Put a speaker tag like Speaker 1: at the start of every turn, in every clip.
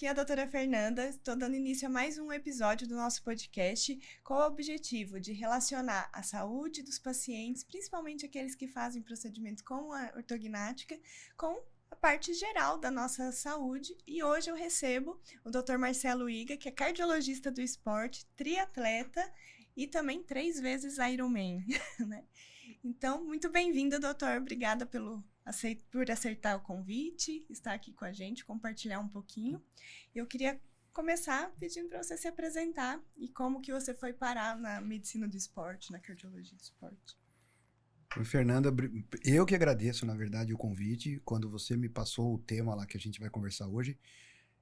Speaker 1: aqui é a doutora Fernanda, estou dando início a mais um episódio do nosso podcast com o objetivo de relacionar a saúde dos pacientes, principalmente aqueles que fazem procedimento com a ortognática, com a parte geral da nossa saúde. E hoje eu recebo o Dr. Marcelo Iga, que é cardiologista do esporte, triatleta e também 3 vezes Ironman, né? Então, muito bem-vindo, doutor. Obrigada por aceitar o convite, estar aqui com a gente, compartilhar um pouquinho. Eu queria começar pedindo para você se apresentar e como que você foi parar na medicina do esporte, na cardiologia do esporte.
Speaker 2: Oi, Fernanda, eu que agradeço, na verdade, o convite. Quando você me passou o tema lá que a gente vai conversar hoje,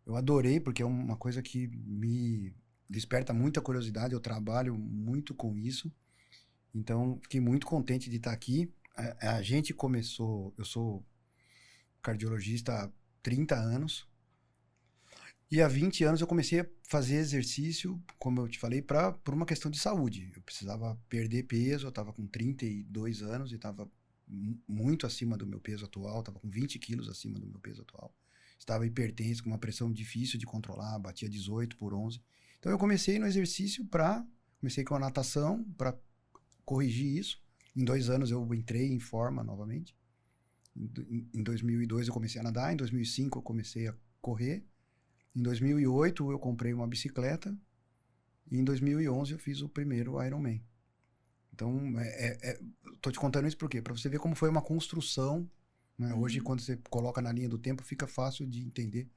Speaker 2: eu adorei, porque é uma coisa que me desperta muita curiosidade, eu trabalho muito com isso. Então, fiquei muito contente de estar aqui. A gente começou, eu sou cardiologista há 30 anos, e há 20 anos eu comecei a fazer exercício, como eu te falei, por uma questão de saúde. Eu precisava perder peso, eu estava com 32 anos e estava muito acima do meu peso atual, estava com 20 quilos acima do meu peso atual. Estava hipertenso, com uma pressão difícil de controlar, batia 18 por 11. Então eu comecei no exercício comecei com a natação para corrigir isso. Em 2 anos eu entrei em forma novamente. Em 2002 eu comecei a nadar, em 2005 eu comecei a correr. Em 2008 eu comprei uma bicicleta e em 2011 eu fiz o primeiro Ironman. Então, tô te contando isso por quê? Para você ver como foi uma construção, né? Hoje, quando você coloca na linha do tempo, fica fácil de entender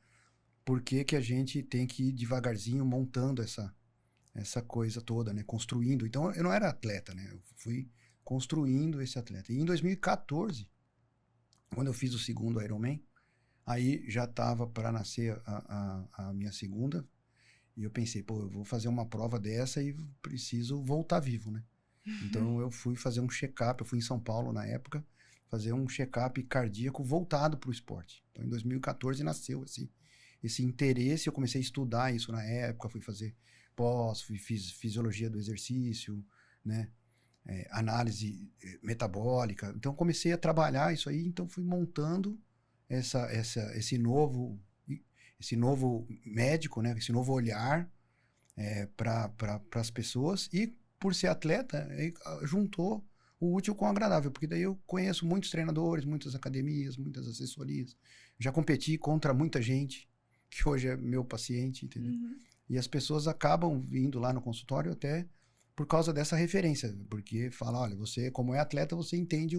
Speaker 2: por que que a gente tem que ir devagarzinho montando essa coisa toda, né? Construindo. Então, eu não era atleta, né? Eu fui construindo esse atleta. E em 2014, quando eu fiz o segundo Ironman, aí já estava para nascer a minha segunda, e eu pensei, pô, eu vou fazer uma prova dessa e preciso voltar vivo, né? Então eu fui fazer um check-up, eu fui em São Paulo na época, fazer um check-up cardíaco voltado para o esporte. Então em 2014 nasceu esse interesse, eu comecei a estudar isso na época, fui fazer fiz fisiologia do exercício, né? Análise metabólica. Então comecei a trabalhar isso aí, então fui montando esse novo médico, né? Esse novo olhar para as pessoas, e por ser atleta, juntou o útil com o agradável, porque daí eu conheço muitos treinadores, muitas academias, muitas assessorias, já competi contra muita gente que hoje é meu paciente, entendeu? E as pessoas acabam vindo lá no consultório até por causa dessa referência, porque fala, olha, você como é atleta, você entende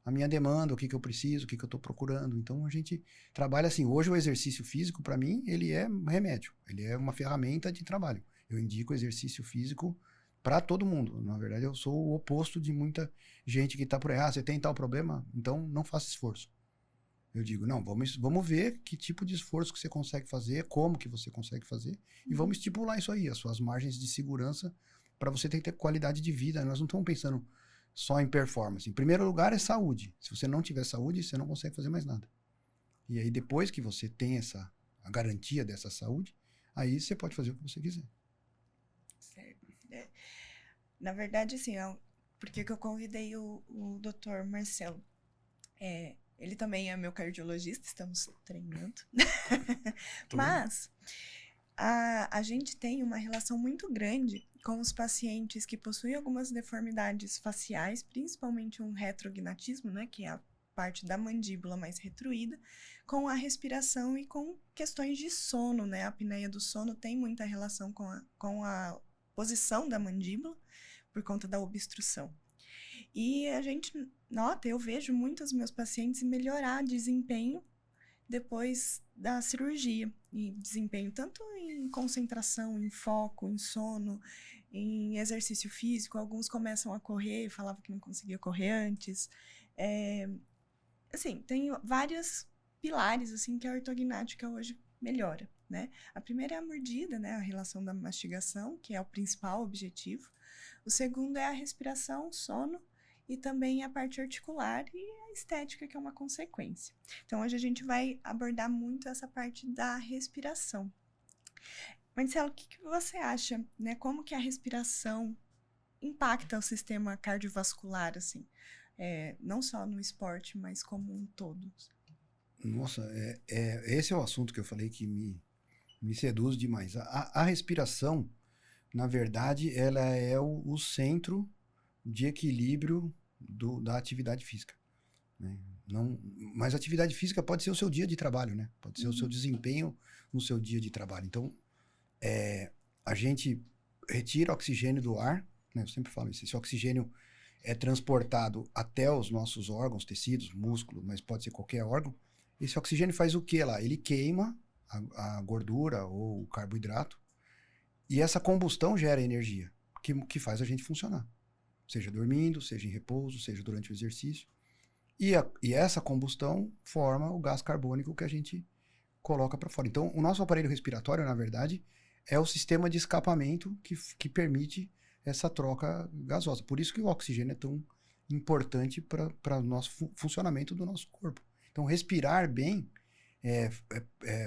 Speaker 2: a minha demanda, o que eu preciso, o que eu estou procurando. Então a gente trabalha assim. Hoje o exercício físico, para mim, ele é um remédio, ele é uma ferramenta de trabalho. Eu indico exercício físico para todo mundo. Na verdade, eu sou o oposto de muita gente que está por aí. Ah, você tem tal problema? Então não faça esforço. Eu digo, não, vamos ver que tipo de esforço que você consegue fazer, como que você consegue fazer, e vamos estipular isso aí, as suas margens de segurança, para você ter qualidade de vida. Nós não estamos pensando só em performance. Em primeiro lugar é saúde. Se você não tiver saúde, você não consegue fazer mais nada. E aí depois que você tem a garantia dessa saúde, aí você pode fazer o que você quiser.
Speaker 1: Certo. Na verdade, assim, porque que eu convidei o Dr. Marcelo. Ele também é meu cardiologista, estamos treinando. Mas a gente tem uma relação muito grande com os pacientes que possuem algumas deformidades faciais, principalmente um retrognatismo, né, que é a parte da mandíbula mais retruída, com a respiração e com questões de sono, né? A apneia do sono tem muita relação com a posição da mandíbula por conta da obstrução. E a gente nota, eu vejo muitos meus pacientes melhorar desempenho depois da cirurgia. E desempenho tanto em concentração, em foco, em sono, em exercício físico. Alguns começam a correr, falavam que não conseguia correr antes. Assim, tem vários pilares assim, que a ortognática hoje melhora, né? A primeira é a mordida, né? A relação da mastigação, que é o principal objetivo. O segundo é a respiração, sono, e também a parte articular e a estética, que é uma consequência. Então, hoje a gente vai abordar muito essa parte da respiração. Marcelo, o que você acha, né? Como que a respiração impacta o sistema cardiovascular, assim? Não só no esporte, mas como um todo.
Speaker 2: Nossa, esse é o assunto que eu falei que Me seduz demais. A respiração, na verdade, ela é o centro de equilíbrio da atividade física, né? Não, mas a atividade física pode ser o seu dia de trabalho, né? Pode ser o seu desempenho no seu dia de trabalho. Então, a gente retira oxigênio do ar, né? Eu sempre falo isso. Esse oxigênio é transportado até os nossos órgãos, tecidos, músculo, mas pode ser qualquer órgão. Esse oxigênio faz o que lá? Ele queima a gordura ou o carboidrato e essa combustão gera energia que faz a gente funcionar. Seja dormindo, seja em repouso, seja durante o exercício. E essa combustão forma o gás carbônico que a gente coloca para fora. Então, o nosso aparelho respiratório, na verdade, é o sistema de escapamento que permite essa troca gasosa. Por isso que o oxigênio é tão importante para o nosso funcionamento do nosso corpo. Então, respirar bem é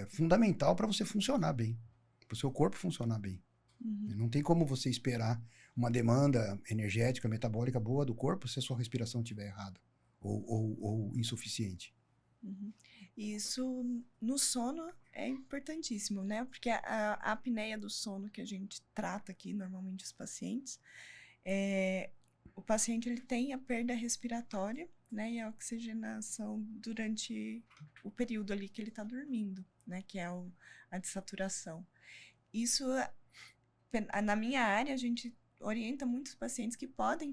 Speaker 2: fundamental para você funcionar bem, para o seu corpo funcionar bem. Não tem como você esperar uma demanda energética, metabólica boa do corpo se a sua respiração estiver errada ou insuficiente.
Speaker 1: Isso no sono é importantíssimo, né? Porque a apneia do sono que a gente trata aqui, normalmente os pacientes, o paciente ele tem a perda respiratória, né? E a oxigenação durante o período ali que ele está dormindo, né? Que é a dessaturação. Isso, na minha área, a gente orienta muitos pacientes que podem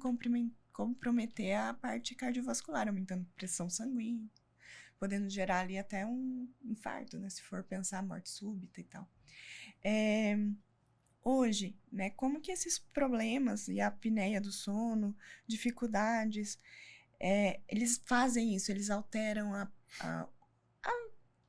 Speaker 1: comprometer a parte cardiovascular, aumentando pressão sanguínea, podendo gerar ali até um infarto, né? Se for pensar morte súbita e tal. Hoje, né? Como que esses problemas e a apneia do sono, dificuldades, eles fazem isso? Eles alteram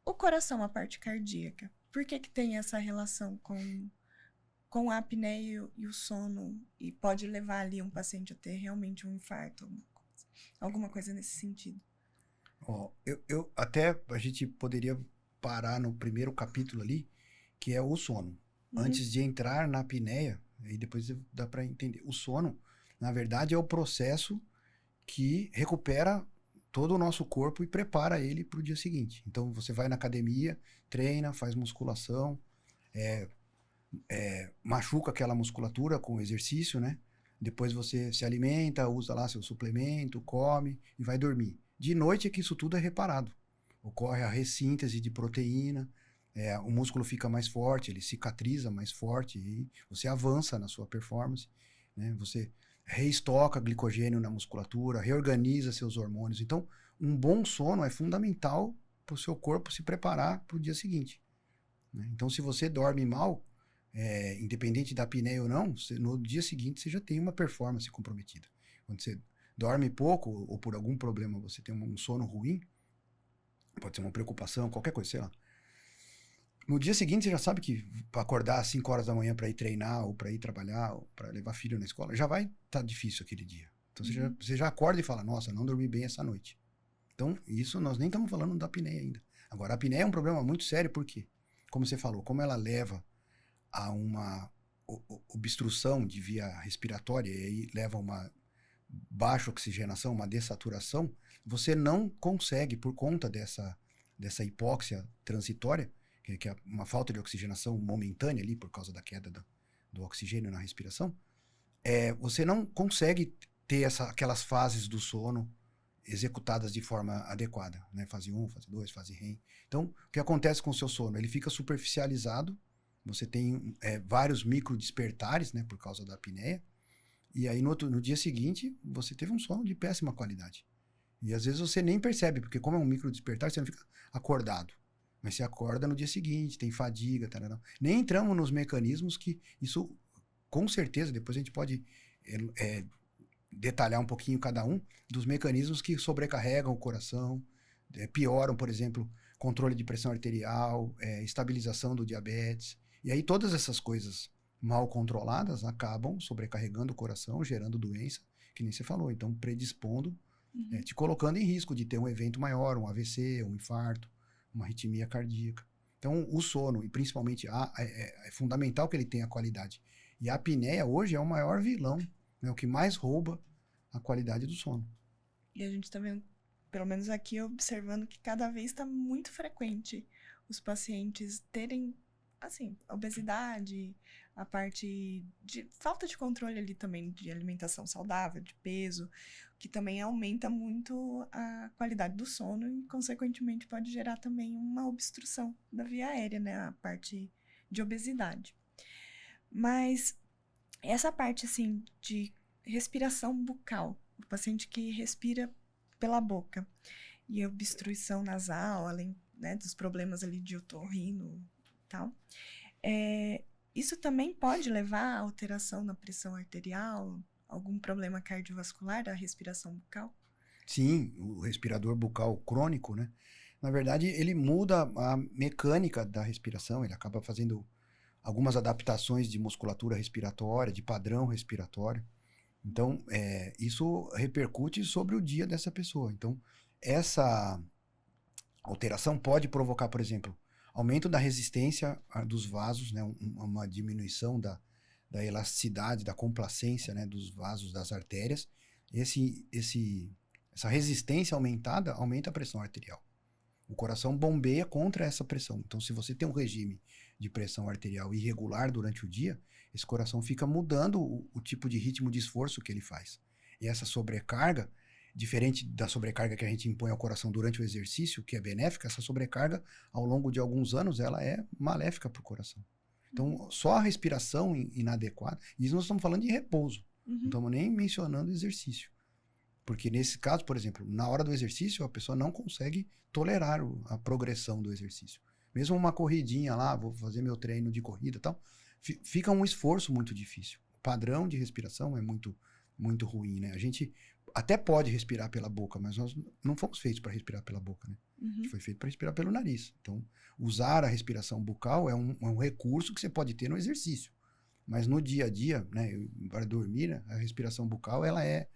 Speaker 1: o coração, a parte cardíaca. Por que tem essa relação com a apneia e o sono e pode levar ali um paciente a ter realmente um infarto, alguma coisa nesse sentido?
Speaker 2: Até a gente poderia parar no primeiro capítulo ali, que é o sono. Antes de entrar na apneia, aí depois dá para entender. O sono, na verdade, é o processo que recupera todo o nosso corpo e prepara ele para o dia seguinte. Então, você vai na academia, treina, faz musculação, machuca aquela musculatura com exercício, né? Depois você se alimenta, usa lá seu suplemento, come e vai dormir. De noite é que isso tudo é reparado. Ocorre a ressíntese de proteína, o músculo fica mais forte, ele cicatriza mais forte e você avança na sua performance, né? Você reestoca glicogênio na musculatura, reorganiza seus hormônios. Então, um bom sono é fundamental para o seu corpo se preparar para o dia seguinte, né? Então, se você dorme mal, independente da apneia ou não, no dia seguinte você já tem uma performance comprometida. Quando você dorme pouco ou por algum problema você tem um sono ruim, pode ser uma preocupação, qualquer coisa, sei lá. No dia seguinte você já sabe que para acordar às 5 horas da manhã para ir treinar ou para ir trabalhar ou para levar filho na escola, já vai estar difícil aquele dia. Então você já acorda e fala, nossa, não dormi bem essa noite. Então isso nós nem estamos falando da apneia ainda. Agora a apneia é um problema muito sério porque, como você falou, como ela leva a uma obstrução de via respiratória e aí leva a uma baixa oxigenação, uma dessaturação, você não consegue, por conta dessa hipóxia transitória, que é uma falta de oxigenação momentânea ali, por causa da queda do oxigênio na respiração, você não consegue ter aquelas fases do sono executadas de forma adequada, né? Fase 1, fase 2, fase REM. Então, o que acontece com o seu sono? Ele fica superficializado, você tem vários micro despertares, né, por causa da apneia, e aí no dia seguinte você teve um sono de péssima qualidade. E às vezes você nem percebe, porque como é um micro despertar, você não fica acordado. Mas você acorda no dia seguinte, tem fadiga, tarará. Nem entramos nos mecanismos que isso, com certeza, depois a gente pode detalhar um pouquinho cada um dos mecanismos que sobrecarregam o coração, pioram, por exemplo, controle de pressão arterial, estabilização do diabetes. E aí todas essas coisas mal controladas acabam sobrecarregando o coração, gerando doença, que nem você falou. Então, predispondo, te colocando em risco de ter um evento maior, um AVC, um infarto, uma arritmia cardíaca. Então, o sono, e principalmente é fundamental que ele tenha qualidade. E a apneia hoje é o maior vilão, né, o que mais rouba a qualidade do sono.
Speaker 1: E a gente está vendo, pelo menos aqui, observando que cada vez está muito frequente os pacientes terem assim, obesidade, a parte de falta de controle ali também de alimentação saudável, de peso, que também aumenta muito a qualidade do sono e, consequentemente, pode gerar também uma obstrução da via aérea, né? A parte de obesidade. Mas essa parte, assim, de respiração bucal, o paciente que respira pela boca e obstruição nasal, além, né, dos problemas ali de otorrino e tal, isso também pode levar a alteração na pressão arterial, algum problema cardiovascular da respiração bucal?
Speaker 2: Sim, o respirador bucal crônico, né? Na verdade, ele muda a mecânica da respiração, ele acaba fazendo algumas adaptações de musculatura respiratória, de padrão respiratório. Então, isso repercute sobre o dia dessa pessoa. Então, essa alteração pode provocar, por exemplo, aumento da resistência dos vasos, né? Uma diminuição da elasticidade, da complacência, né? Dos vasos, das artérias. Essa resistência aumentada aumenta a pressão arterial. O coração bombeia contra essa pressão. Então, se você tem um regime de pressão arterial irregular durante o dia, esse coração fica mudando o tipo de ritmo de esforço que ele faz. E essa sobrecarga, diferente da sobrecarga que a gente impõe ao coração durante o exercício, que é benéfica, essa sobrecarga, ao longo de alguns anos, ela é maléfica para o coração. Então, só a respiração inadequada, e isso nós estamos falando de repouso, não estamos nem mencionando exercício. Porque nesse caso, por exemplo, na hora do exercício, a pessoa não consegue tolerar a progressão do exercício. Mesmo uma corridinha lá, vou fazer meu treino de corrida e tal, fica um esforço muito difícil. O padrão de respiração é muito, muito ruim, né? A gente até pode respirar pela boca, mas nós não fomos feitos para respirar pela boca, né? A gente foi feito para respirar pelo nariz. Então, usar a respiração bucal é um recurso que você pode ter no exercício. Mas no dia a dia, né, para dormir, né, a respiração bucal, ela é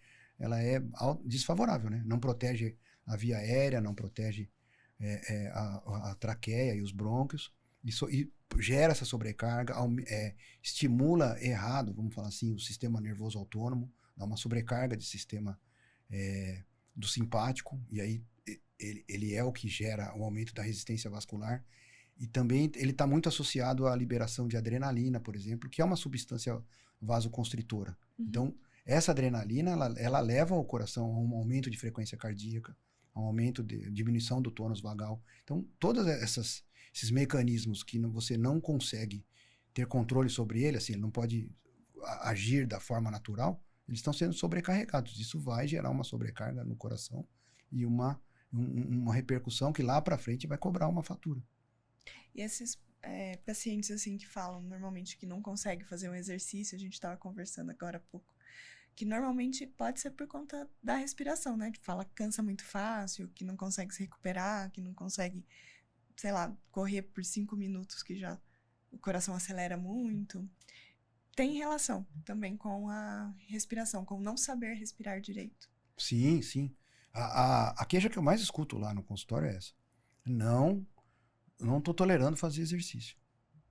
Speaker 2: desfavorável, né? Não protege a via aérea, não protege a traqueia e os brônquios, e gera essa sobrecarga, estimula errado, vamos falar assim, o sistema nervoso autônomo, dá uma sobrecarga de sistema do simpático, e aí ele é o que gera o aumento da resistência vascular, e também ele está muito associado à liberação de adrenalina, por exemplo, que é uma substância vasoconstritora. Então, essa adrenalina, ela leva o coração a um aumento de frequência cardíaca, a um aumento de diminuição do tônus vagal. Então, todos esses mecanismos que você não consegue ter controle sobre ele, assim, ele não pode agir da forma natural, eles estão sendo sobrecarregados. Isso vai gerar uma sobrecarga no coração e uma repercussão que lá para frente vai cobrar uma fatura.
Speaker 1: E esses pacientes, assim, que falam normalmente que não conseguem fazer um exercício, a gente estava conversando agora há pouco, que normalmente pode ser por conta da respiração, né? Que fala que cansa muito fácil, que não consegue se recuperar, que não consegue, sei lá, correr por 5 minutos, que já o coração acelera muito. Tem relação também com a respiração, com não saber respirar direito.
Speaker 2: Sim, sim. A queixa que eu mais escuto lá no consultório é essa. Não estou tolerando fazer exercício.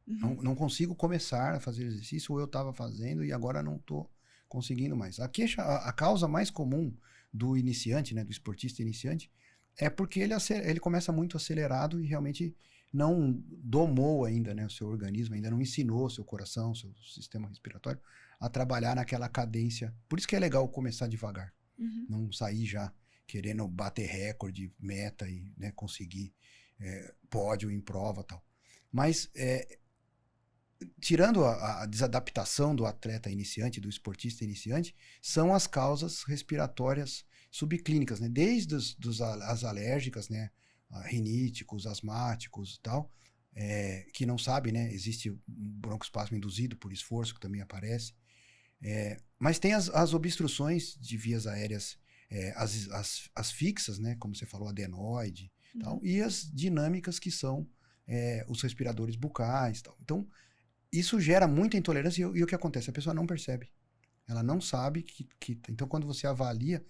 Speaker 2: Não consigo começar a fazer exercício, ou eu estava fazendo e agora não estou conseguindo mais. A causa mais comum do iniciante, né, do esportista iniciante, é porque ele começa muito acelerado e realmente não domou ainda, né, o seu organismo, ainda não ensinou o seu coração, o seu sistema respiratório a trabalhar naquela cadência. Por isso que é legal começar devagar. Não sair já querendo bater recorde, meta e, né, conseguir pódio em prova e tal. Mas tirando a desadaptação do atleta iniciante, do esportista iniciante, são as causas respiratórias subclínicas, né? Desde as alérgicas, né? Riníticos, asmáticos e tal, que não sabe, né? Existe um broncoespasmo induzido por esforço, que também aparece. Mas tem as obstruções de vias aéreas, as fixas, né? Como você falou, adenoide e tal, e as dinâmicas, que são os respiradores bucais e tal. Então, isso gera muita intolerância e o que acontece? A pessoa não percebe. Ela não sabe que então, quando você avalia,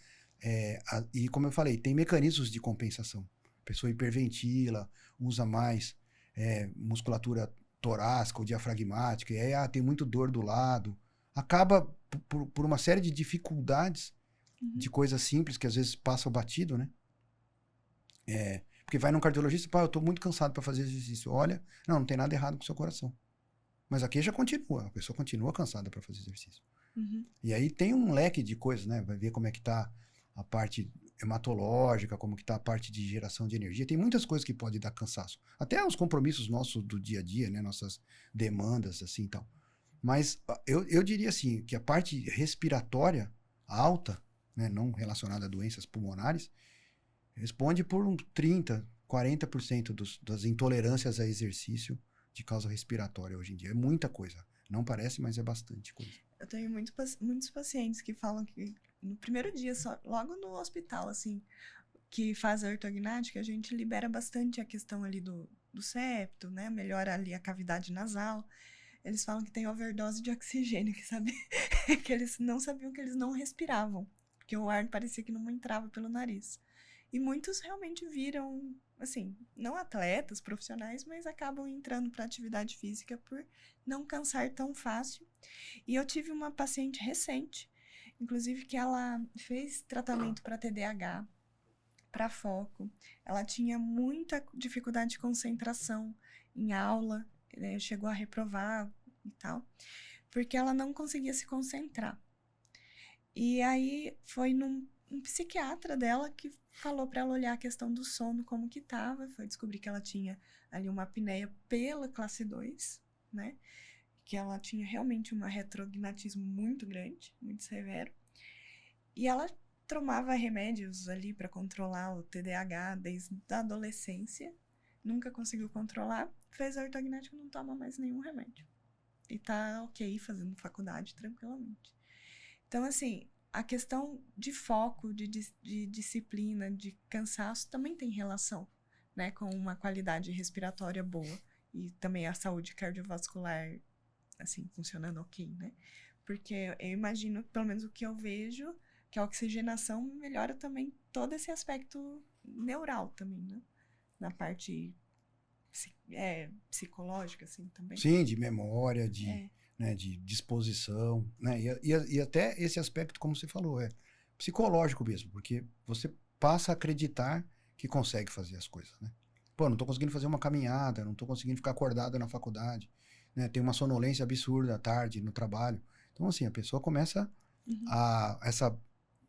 Speaker 2: e como eu falei, tem mecanismos de compensação. A pessoa hiperventila, usa mais musculatura torácica ou diafragmática, e aí tem muito dor do lado. Acaba por uma série de dificuldades, de coisas simples que às vezes passam batido, né? Porque Porque vai num cardiologista, pá, eu tô muito cansado para fazer exercício. Olha, não tem nada errado com o seu coração. Mas a queixa continua, a pessoa continua cansada para fazer exercício. E aí tem um leque de coisas, né? Vai ver como é que tá a parte hematológica, como que tá a parte de geração de energia. Tem muitas coisas que podem dar cansaço. Até os compromissos nossos do dia a dia, né? Nossas demandas, assim, tal. Mas eu diria assim, que a parte respiratória alta, né? Não relacionada a doenças pulmonares, responde por 30, 40% das intolerâncias a exercício de causa respiratória hoje em dia. É muita coisa. Não parece, mas é bastante coisa.
Speaker 1: Eu tenho muitos pacientes que falam que no primeiro dia, só, logo no hospital, assim, que faz a ortognática, a gente libera bastante a questão ali do septo, né? Melhora ali a cavidade nasal. Eles falam que tem overdose de oxigênio, que, sabe? Que eles não sabiam que eles não respiravam, porque o ar parecia que não entrava pelo nariz. E muitos realmente viram, assim, não atletas profissionais, mas acabam entrando para atividade física por não cansar tão fácil. E eu tive uma paciente recente, inclusive, que ela fez tratamento para TDAH, para foco. Ela tinha muita dificuldade de concentração em aula, né? Chegou a reprovar e tal, porque ela não conseguia se concentrar. E aí foi um psiquiatra dela que falou para ela olhar a questão do sono, como que estava. Foi descobrir que ela tinha ali uma apneia pela classe 2, né? Que ela tinha realmente um retrognatismo muito grande, muito severo. E ela tomava remédios ali para controlar o TDAH desde a adolescência. Nunca conseguiu controlar. Fez a ortognática e não toma mais nenhum remédio. E tá ok fazendo faculdade tranquilamente. Então, assim, a questão de foco, de disciplina, de cansaço também tem relação, né, com uma qualidade respiratória boa e também a saúde cardiovascular, assim, funcionando ok, né? Porque eu imagino, pelo menos o que eu vejo, que a oxigenação melhora também todo esse aspecto neural também, né? Na parte psicológica, assim, também.
Speaker 2: Sim, de memória, né, de disposição, né? E até esse aspecto, como você falou, é psicológico mesmo, porque você passa a acreditar que consegue fazer as coisas, né? Pô, não tô conseguindo fazer uma caminhada, não tô conseguindo ficar acordado na faculdade, né? Tem uma sonolência absurda à tarde no trabalho. Então, assim, a pessoa começa essa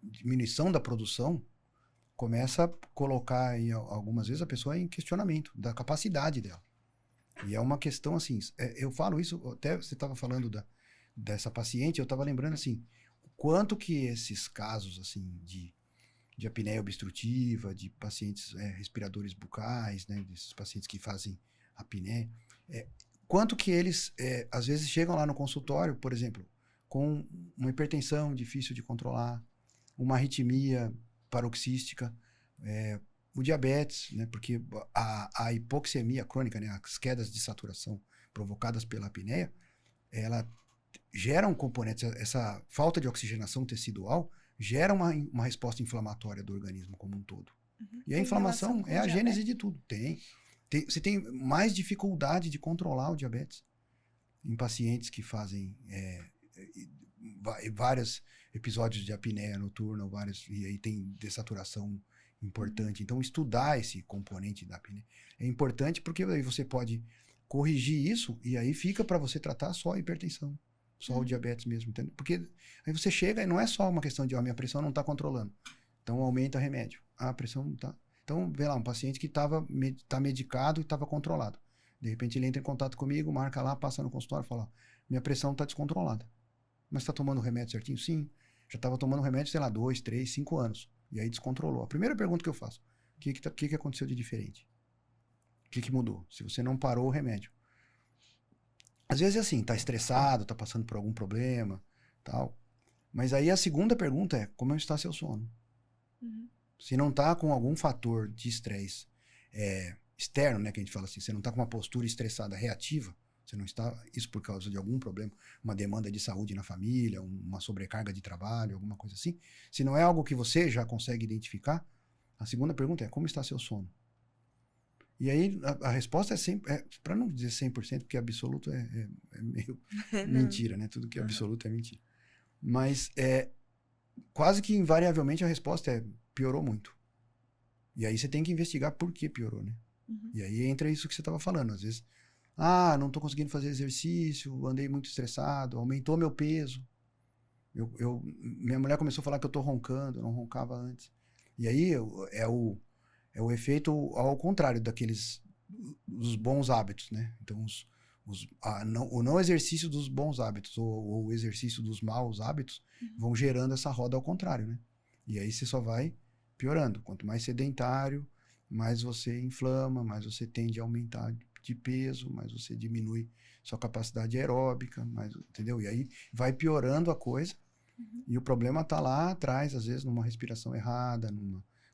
Speaker 2: diminuição da produção começa a colocar aí, algumas vezes a pessoa em questionamento da capacidade dela. E é uma questão assim, eu falo isso, até você estava falando dessa paciente, eu estava lembrando assim, o quanto que esses casos assim de apneia obstrutiva, de pacientes respiradores bucais, né, desses pacientes que fazem apneia, quanto que eles às vezes chegam lá no consultório, por exemplo, com uma hipertensão difícil de controlar, uma arritmia paroxística, o diabetes, né, porque a hipoxemia crônica, né, as quedas de saturação provocadas pela apneia, ela gera um componente, essa falta de oxigenação tecidual gera uma resposta inflamatória do organismo como um todo. E a inflamação é a gênese de tudo. Você tem mais dificuldade de controlar o diabetes em pacientes que fazem vários episódios de apneia noturna, e aí tem dessaturação importante. Então, estudar esse componente da apneia é importante porque aí você pode corrigir isso e aí fica para você tratar só a hipertensão, só o diabetes mesmo, entendeu? Porque aí você chega e não é só uma questão de, minha pressão não está controlando, então aumenta remédio. A pressão não está. Então, vê lá, um paciente que tá medicado e estava controlado. De repente ele entra em contato comigo, marca lá, passa no consultório e fala, minha pressão está descontrolada. Mas está tomando o remédio certinho? Sim. Já estava tomando remédio, sei lá, 2, 3, 5 anos. E aí descontrolou. A primeira pergunta que eu faço, o que aconteceu de diferente? O que mudou? Se você não parou o remédio. Às vezes é assim, tá estressado, tá passando por algum problema, tal. Mas aí a segunda pergunta é, como está seu sono? Se não tá com algum fator de estresse externo, né, que a gente fala assim, você não tá com uma postura estressada reativa, você não está, isso por causa de algum problema, uma demanda de saúde na família, uma sobrecarga de trabalho, alguma coisa assim. Se não é algo que você já consegue identificar, a segunda pergunta é, como está seu sono? E aí a resposta é sempre, para não dizer 100%, porque absoluto é meio mentira, né? Tudo que é absoluto é mentira. Mas quase que invariavelmente a resposta é, piorou muito. E aí você tem que investigar por que piorou, né?
Speaker 1: Uhum.
Speaker 2: E aí entra isso que você estava falando. Às vezes, não tô conseguindo fazer exercício, andei muito estressado, aumentou meu peso. Minha mulher começou a falar que eu tô roncando, eu não roncava antes. E aí é o efeito ao contrário daqueles os bons hábitos, né? Então, o não exercício dos bons hábitos ou o exercício dos maus hábitos vão gerando essa roda ao contrário, né? E aí você só vai piorando. Quanto mais sedentário, mais você inflama, mais você tende a aumentar de peso, mais você diminui sua capacidade aeróbica, mais, entendeu? E aí vai piorando a coisa. E o problema está lá atrás, às vezes, numa respiração errada,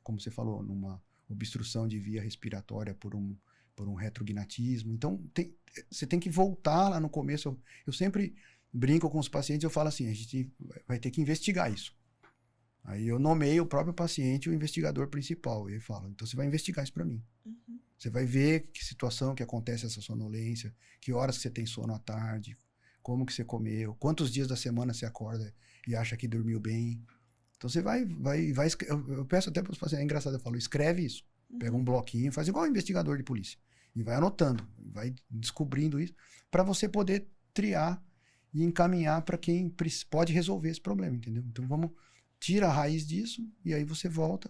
Speaker 2: como você falou, numa obstrução de via respiratória por um retrognatismo. Então, você tem que voltar lá no começo. Eu sempre brinco com os pacientes, eu falo assim, a gente vai ter que investigar isso. Aí eu nomeio o próprio paciente o investigador principal. E ele fala, então você vai investigar isso para mim.
Speaker 1: Uhum.
Speaker 2: Você vai ver que situação que acontece essa sonolência, que horas que você tem sono à tarde, como que você comeu, quantos dias da semana você acorda e acha que dormiu bem. Então você vai eu peço até para os pacientes, é engraçado, eu falo, escreve isso. Pega um bloquinho, faz igual um investigador de polícia. E vai anotando, vai descobrindo isso, para você poder triar e encaminhar para quem pode resolver esse problema, entendeu? Então tira a raiz disso, e aí você volta,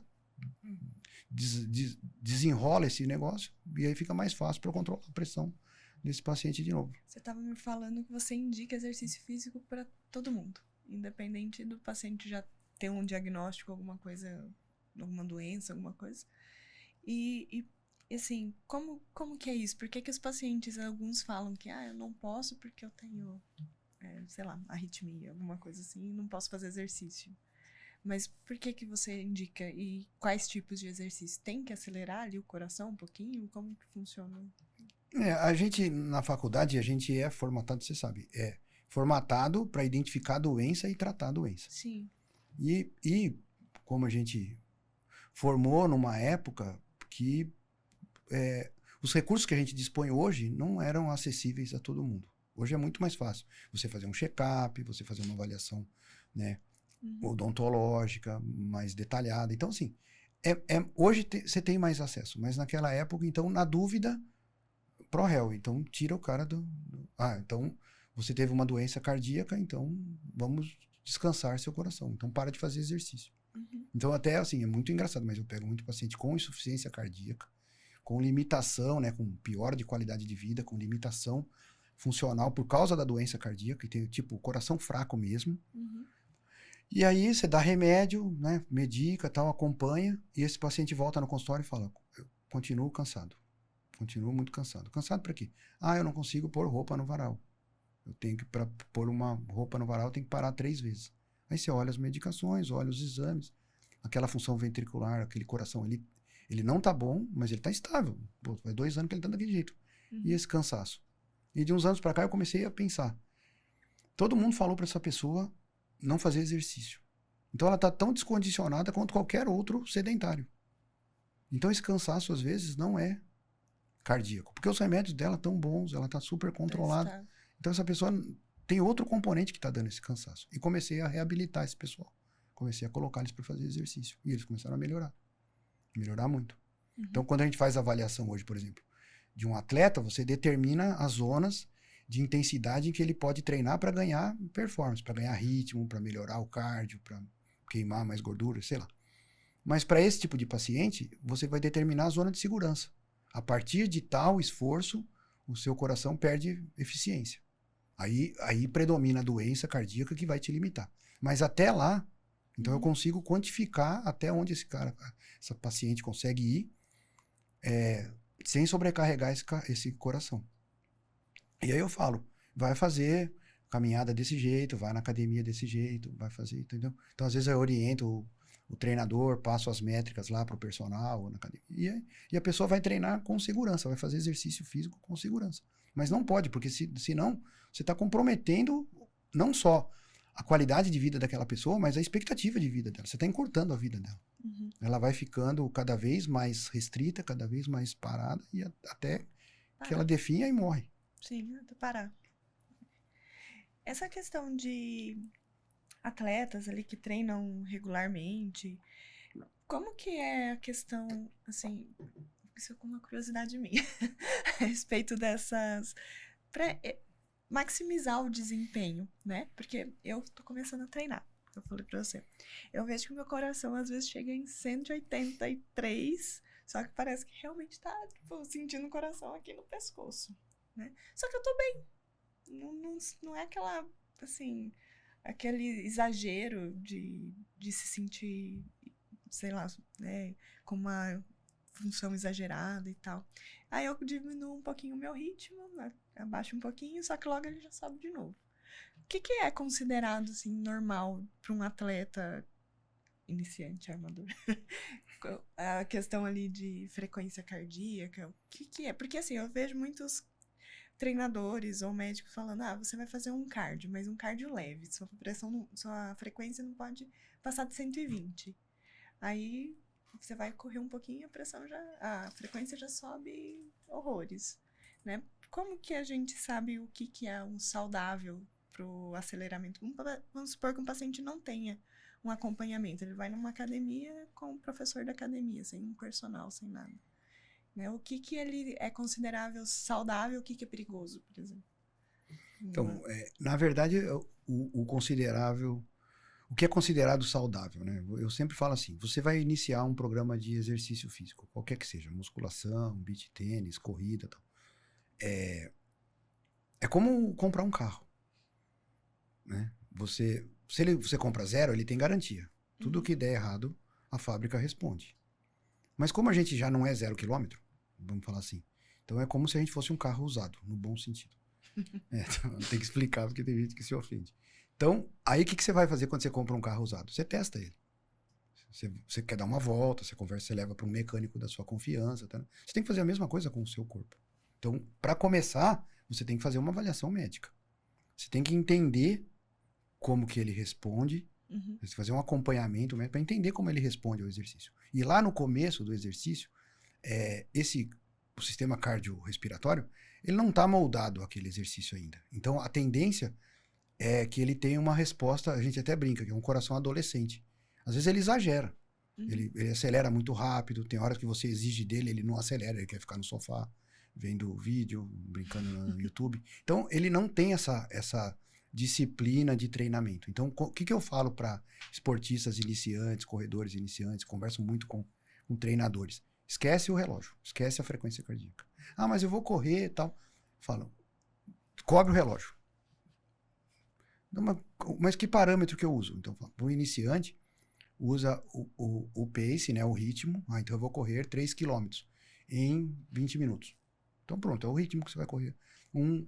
Speaker 2: desenrola esse negócio, e aí fica mais fácil para controlar a pressão desse paciente de novo.
Speaker 1: Você estava me falando que você indica exercício físico para todo mundo, independente do paciente já ter um diagnóstico, alguma coisa, alguma doença, alguma coisa. E assim, como que é isso? Por que os pacientes, alguns falam que eu não posso porque eu tenho, sei lá, arritmia, alguma coisa assim, e não posso fazer exercício? Mas por que você indica? E quais tipos de exercício? Tem que acelerar ali o coração um pouquinho? Como que funciona?
Speaker 2: A gente, na faculdade, a gente é formatado, você sabe, é formatado para identificar a doença e tratar a doença.
Speaker 1: Sim.
Speaker 2: E como a gente formou numa época que os recursos que a gente dispõe hoje não eram acessíveis a todo mundo. Hoje é muito mais fácil você fazer um check-up, você fazer uma avaliação, né, odontológica mais detalhada. Então, assim, hoje você tem mais acesso, mas naquela época, então, na dúvida, pro réu. Então, tira o cara então, você teve uma doença cardíaca, então vamos descansar seu coração. Então, para de fazer exercício. Então, até assim, é muito engraçado, mas eu pego muito paciente com insuficiência cardíaca, com limitação, né, com piora de qualidade de vida, com limitação funcional por causa da doença cardíaca, e tem tipo coração fraco mesmo. E aí você dá remédio, né, medica, tal, acompanha, e esse paciente volta no consultório e fala, eu continuo cansado. Continuo muito cansado. Cansado para quê? Eu não consigo pôr roupa no varal. Eu tenho que, para pôr uma roupa no varal, eu tenho que parar 3 vezes. Aí você olha as medicações, olha os exames, aquela função ventricular, aquele coração, ele não tá bom, mas ele tá estável. Pô, faz 2 anos que ele tá daquele jeito. E esse cansaço? E de uns anos para cá eu comecei a pensar. Todo mundo falou para essa pessoa não fazer exercício. Então ela tá tão descondicionada quanto qualquer outro sedentário. Então esse cansaço às vezes não é cardíaco, porque os remédios dela estão bons, ela está super controlada. Então essa pessoa tem outro componente que está dando esse cansaço. E comecei a reabilitar esse pessoal. Comecei a colocar eles para fazer exercício. E eles começaram a melhorar. Melhorar muito. Então quando a gente faz a avaliação hoje, por exemplo, de um atleta, você determina as zonas de intensidade em que ele pode treinar para ganhar performance, para ganhar ritmo, para melhorar o cardio, para queimar mais gordura, sei lá. Mas para esse tipo de paciente, você vai determinar a zona de segurança. A partir de tal esforço, o seu coração perde eficiência. Aí predomina a doença cardíaca que vai te limitar. Mas até lá, então eu consigo quantificar até onde essa paciente consegue ir, sem sobrecarregar esse coração. E aí eu falo, vai fazer caminhada desse jeito, vai na academia desse jeito, vai fazer, entendeu? Então às vezes eu oriento o treinador, passo as métricas lá para o personal na academia, e a pessoa vai treinar com segurança, vai fazer exercício físico com segurança. Mas não pode, porque senão você está comprometendo não só a qualidade de vida daquela pessoa, mas a expectativa de vida dela. Você está encurtando a vida dela. Ela vai ficando cada vez mais restrita, cada vez mais parada, e até que ela definha e morre.
Speaker 1: Sim, até parar. Essa questão de atletas ali que treinam regularmente, como que é a questão, assim, isso é uma curiosidade minha, a respeito dessas... Pra maximizar o desempenho, né? Porque eu tô começando a treinar, eu falei pra você. Eu vejo que o meu coração às vezes chega em 183, só que parece que realmente tá, tipo, sentindo o coração aqui no pescoço, né? Só que eu tô bem. Não é aquela, assim, aquele exagero de se sentir, sei lá, né, com uma função exagerada e tal. Aí eu diminuo um pouquinho o meu ritmo, né, abaixo um pouquinho, só que logo ele já sobe de novo. O que é considerado, assim, normal para um atleta iniciante, armador? A questão ali de frequência cardíaca, o que é? Porque, assim, eu vejo muitos treinadores ou médicos falando, você vai fazer um cardio, mas um cardio leve, sua frequência não pode passar de 120. Aí você vai correr um pouquinho, a frequência já sobe horrores, né? Como que a gente sabe o que é um saudável pro aceleramento? Vamos supor que um paciente não tenha um acompanhamento, ele vai numa academia com o professor da academia, sem um personal, sem nada. Né? O que ele é considerável saudável, o que é perigoso, por exemplo?
Speaker 2: Então, na verdade, o considerável... O que é considerado saudável, né? Eu sempre falo assim, você vai iniciar um programa de exercício físico, qualquer que seja, musculação, beach tênis, corrida, tal. É como comprar um carro, né? Você compra zero, ele tem garantia. Tudo que der errado, a fábrica responde. Mas como a gente já não é 0 km, vamos falar assim, então é como se a gente fosse um carro usado, no bom sentido. Então, tem que explicar, porque tem gente que se ofende. Então, aí o que você vai fazer quando você compra um carro usado? Você testa ele. Você quer dar uma volta, você conversa, você leva para um mecânico da sua confiança. Tá? Você tem que fazer a mesma coisa com o seu corpo. Então, para começar, você tem que fazer uma avaliação médica. Você tem que entender como que ele responde, você fazer um acompanhamento médico para entender como ele responde ao exercício. E lá no começo do exercício, o sistema cardiorrespiratório, ele não está moldado àquele exercício ainda. Então, a tendência é que ele tenha uma resposta, a gente até brinca, que é um coração adolescente. Às vezes ele exagera. Ele acelera muito rápido, tem horas que você exige dele, ele não acelera, ele quer ficar no sofá, vendo vídeo, brincando no YouTube. Então, ele não tem essa disciplina de treinamento. Então, o que eu falo para esportistas iniciantes, corredores iniciantes, converso muito com treinadores. Esquece o relógio, esquece a frequência cardíaca. Mas eu vou correr e tal. Falam, cobre o relógio. Mas que parâmetro que eu uso? Então, o iniciante usa o pace, né, o ritmo. Então eu vou correr 3 km em 20 minutos. Então pronto, é o ritmo que você vai correr. 1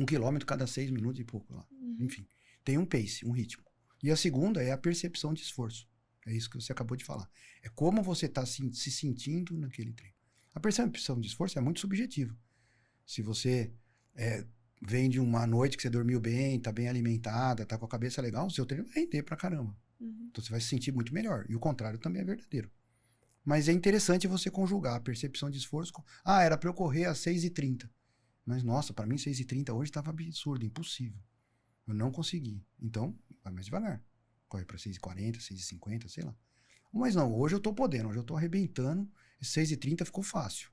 Speaker 2: quilômetro cada 6 minutos e pouco lá. Enfim, tem um pace, um ritmo. E a segunda é a percepção de esforço. É isso que você acabou de falar. É como você está se sentindo naquele treino. A percepção de esforço é muito subjetiva. Se você vem de uma noite que você dormiu bem, tá bem alimentada, tá com a cabeça legal, o seu treino vai render pra caramba. Então você vai se sentir muito melhor. E o contrário também é verdadeiro. Mas é interessante você conjugar a percepção de esforço com... era pra eu correr às 6h30. Mas, nossa, pra mim 6h30 hoje tava absurdo, impossível. Eu não consegui. Então, vai mais devagar. Corre pra 6h40, 6h50, sei lá. Mas não, hoje eu tô podendo, hoje eu tô arrebentando. 6h30 ficou fácil.